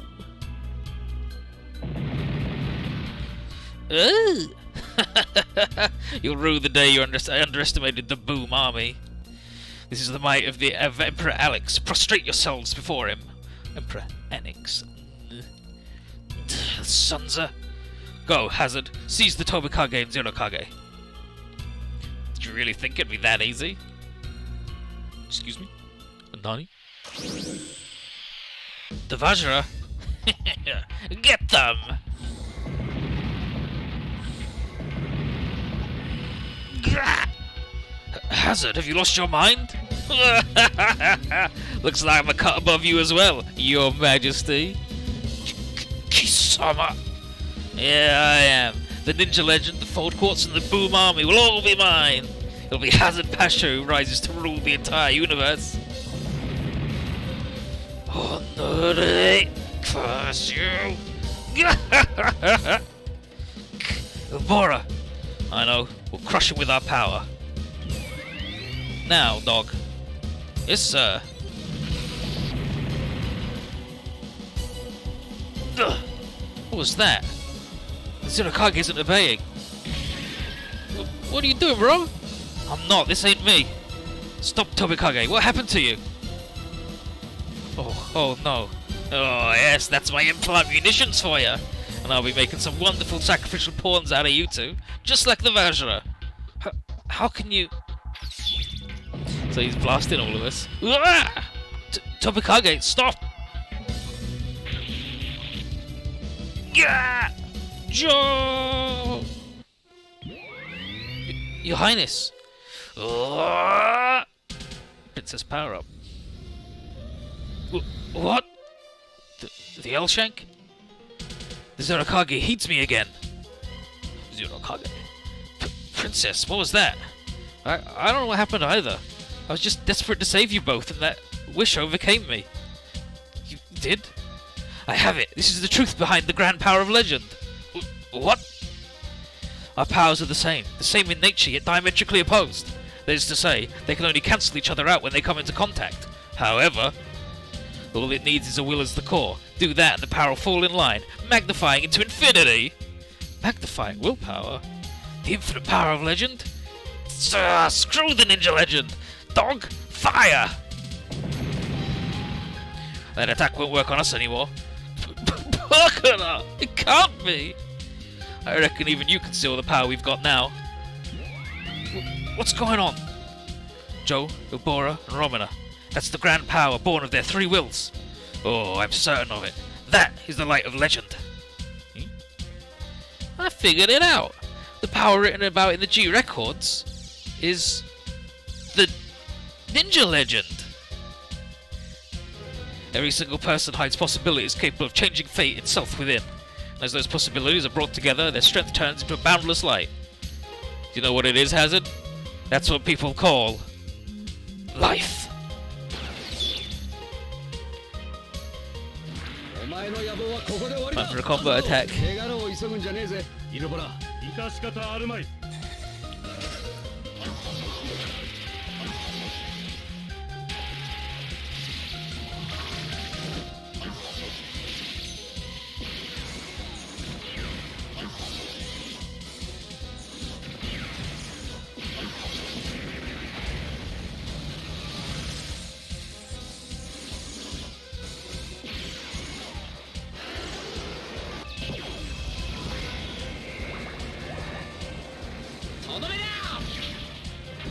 A: You'll rue the day you underestimated the Boom Army. This is the might of the Emperor Alex. Prostrate yourselves before him. Emperor Annex. Sunza. Go, Hazard. Seize the Tobikage and Zero Kage. Did you really think it'd be that easy? Excuse me? Nani? The Vajra? Get them! Hazard, have you lost your mind? Looks like I'm a cut above you as well, Your Majesty. Kisama. Yeah, I am. The Ninja Legend, the Fold Quartz, and the Boom Army will all be mine. It'll be Hazard Pasha who rises to rule the entire universe. Honore, curse you! Elbora! I know, we'll crush it with our power. Now, dog. Yes, sir. Ugh. What was that? The Zero Kage isn't obeying. What are you doing, bro? I'm not, this ain't me. Stop, Tobikage, what happened to you? Oh no. Oh yes, that's my implant munitions for you. And I'll be making some wonderful sacrificial pawns out of you two. Just like the Vajra. How can you... So he's blasting all of us. Tobikage, stop! Yeah! Joe! Your Highness! Princess power up. What? The L-Shank? The Zero Kage heats me again. Zero Kage. Princess, what was that? I don't know what happened either. I was just desperate to save you both, and that wish overcame me. You did? I have it. This is the truth behind the grand power of legend. What? Our powers are the same in nature, yet diametrically opposed. That is to say, they can only cancel each other out when they come into contact. However, all it needs is a will as the core. Do that and the power will fall in line, magnifying into infinity. Magnifying willpower? The infinite power of legend? Screw the ninja legend! Dog, fire! That attack won't work on us anymore. Buckler! It can't be! I reckon even you can see all the power we've got now. What's going on? Joe, Ubora, and Romana. That's the grand power born of their 3 wills. Oh, I'm certain of it. That is the light of legend. I figured it out. The power written about in the G records is the ninja legend. Every single person hides possibilities capable of changing fate itself within. As those possibilities are brought together, their strength turns into a boundless light. Do you know what it is, Hazard? That's what people call life. Time for a combo attack.
C: イルボラ生かし方あるまい。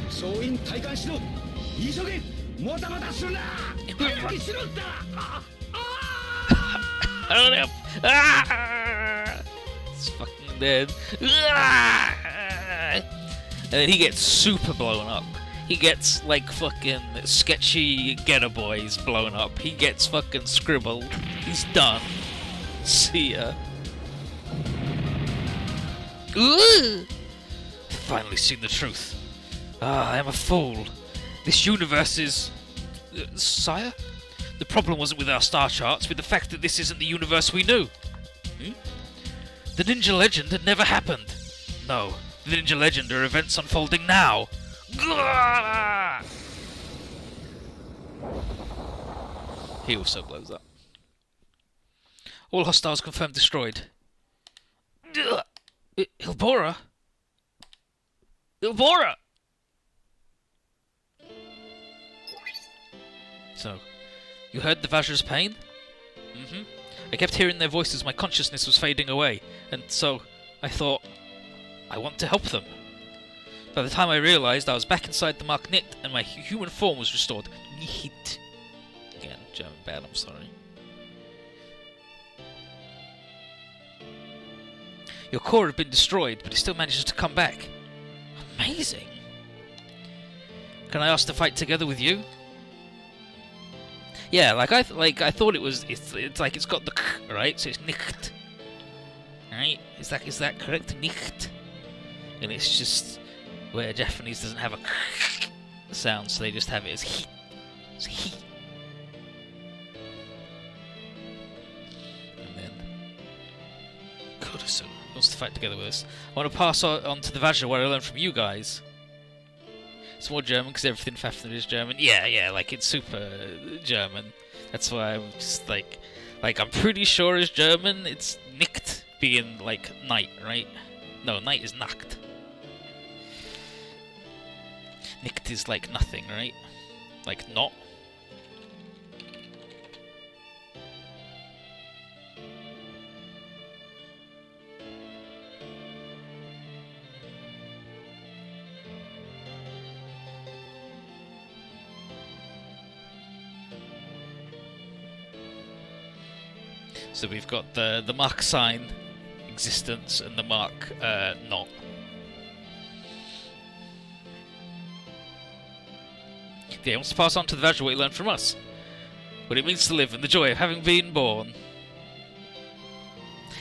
E: 総員体感しろ。急げ。もたもたするな。早くしろんだ。
A: I don't know. Ah! It's fucking dead. Ah! And then he gets super blown up. He gets like fucking sketchy Getter Boys blown up. He gets fucking scribbled. He's done. See ya. Ooh! Finally seen the truth. Ah, I am a fool. This universe is... Sire? The problem wasn't with our star charts, with the fact that this isn't the universe we knew. The Ninja Legend had never happened. No, the Ninja Legend are events unfolding now. He also blows up. All hostiles confirmed destroyed. Ilbora? Ilbora! So, you heard the Vajra's pain? I kept hearing their voices, my consciousness was fading away, and so I thought, I want to help them. By the time I realised, I was back inside the Mark Knit, and my human form was restored. Nicht. Again, German bad, I'm sorry. Your core had been destroyed, but it still manages to come back. Amazing! Can I ask to fight together with you? Yeah, I thought it was. It's like it's got the k, right, so it's nicht, right? Is that correct? Nicht, and it's just where Japanese doesn't have a k sound, so they just have it as he. It's he. And then Kodasu wants to fight together with us. I want to pass on to the Vajra what I learned from you guys. It's more German because everything Fafner is German. Yeah, like it's super German. That's why I'm just like I'm pretty sure it's German. It's nicht being like night, right? No, night is Nacht. Nicht is like nothing, right? Like not. So we've got the mark sign, existence, and the mark not. Yeah, he wants to pass on to the Vajra what he learned from us. What it means to live and the joy of having been born.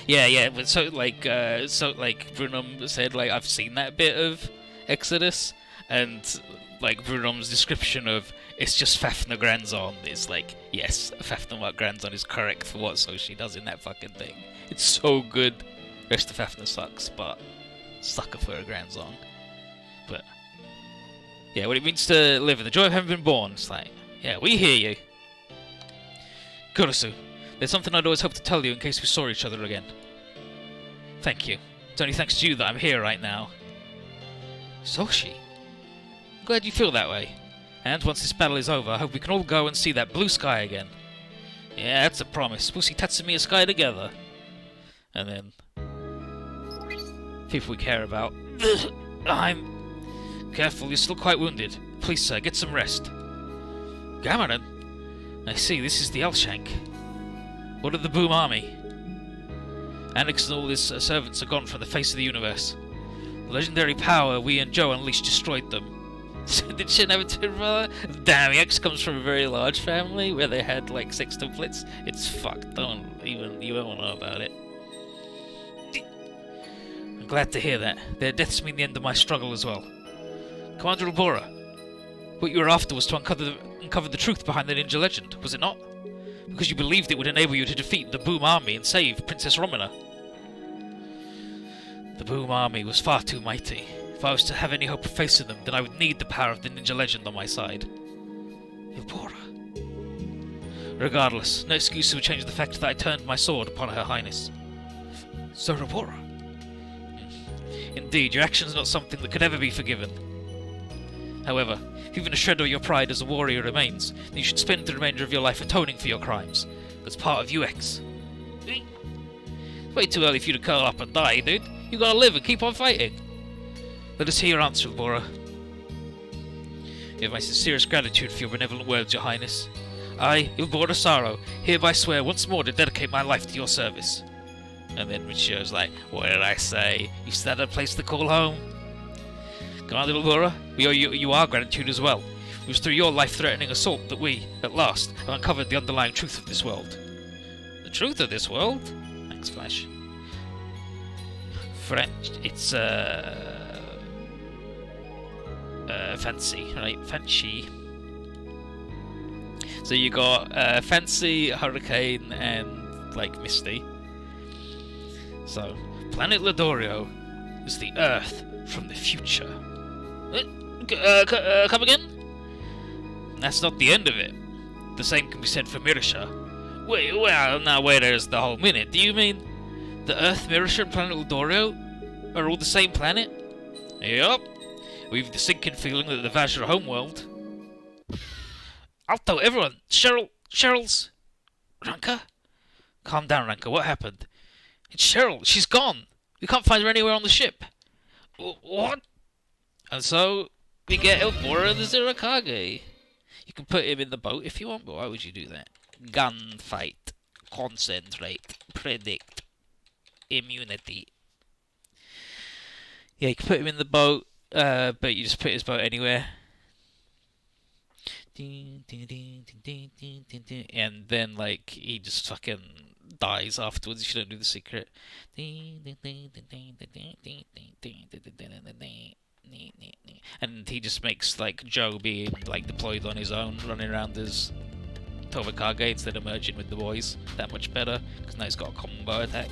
A: Yeah, but so like Brunum said, like I've seen that bit of Exodus, and like Brunum's description of it's just Fafner Granzon is like, yes, Fafner Granzon is correct for what Soshi does in that fucking thing. It's so good. Rest of Fafner sucks, but sucker for a Granzon. But yeah, what it means to live in the joy of having been born. It's like, yeah, we hear you. Kurosu, there's something I'd always hoped to tell you in case we saw each other again. Thank you. It's only thanks to you that I'm here right now. Soshi? I'm glad you feel that way. And once this battle is over, I hope we can all go and see that blue sky again. Yeah, that's a promise. We'll see Tatsumiya Sky together. And then... people we care about. I'm... Careful, you're still quite wounded. Please, sir, get some rest. Gammaren? I see, this is the Elshank. What of the Boom Army? Annex and all his servants are gone from the face of the universe. The legendary power we and Joe unleashed destroyed them. Did Shin have a twin brother? Damn, EX comes from a very large family where they had like 6 templates. It's fucked. You won't know about it. I'm glad to hear that. Their deaths mean the end of my struggle as well. Commander Ubora, what you were after was to uncover the truth behind the ninja legend, was it not? Because you believed it would enable you to defeat the Boom Army and save Princess Romana. The Boom Army was far too mighty. If I was to have any hope of facing them, then I would need the power of the ninja legend on my side. Ubora. Regardless, no excuse would change the fact that I turned my sword upon Her Highness. Sir Ubora. Indeed, your actions are not something that could ever be forgiven. However, if even a shred of your pride as a warrior remains, then you should spend the remainder of your life atoning for your crimes. That's part of UX. It's way too early for you to curl up and die, dude. You gotta live and keep on fighting. Let us hear your answer, Ubora. You have my sincerest gratitude for your benevolent words, Your Highness. I, Ubora Saro, hereby swear once more to dedicate my life to your service. And then Michio's like, what did I say? You still had a place to call home? Commander Ubora, we owe you our gratitude as well. It was through your life-threatening assault that we, at last, have uncovered the underlying truth of this world. The truth of this world? Thanks, Flash. French, it's, fancy, right? Fancy. So you got, Fancy, Hurricane, and, like, Misty. So, Planet Ladorio is the Earth from the future. Come again? That's not the end of it. The same can be said for Mirisha. Wait, well, now wait there's the whole minute. Do you mean the Earth, Mirisha, and Planet Ladorio are all the same planet? Yup. We've the sinking feeling that the Vajra homeworld. Alto, everyone! Cheryl's... Ranka? Calm down, Ranka, what happened? It's Cheryl, she's gone! We can't find her anywhere on the ship. What? And so, we get Ubora the Zirakage. You can put him in the boat if you want, but why would you do that? Gunfight. Concentrate. Predict. Immunity. Yeah, you can put him in the boat, but you just put his boat anywhere. And then, like, he just fucking dies afterwards if you don't do the secret. And he just makes, like, Joe being, like, deployed on his own, running around as Tovakage instead of merging with the boys. That much better, because now he's got a combo attack.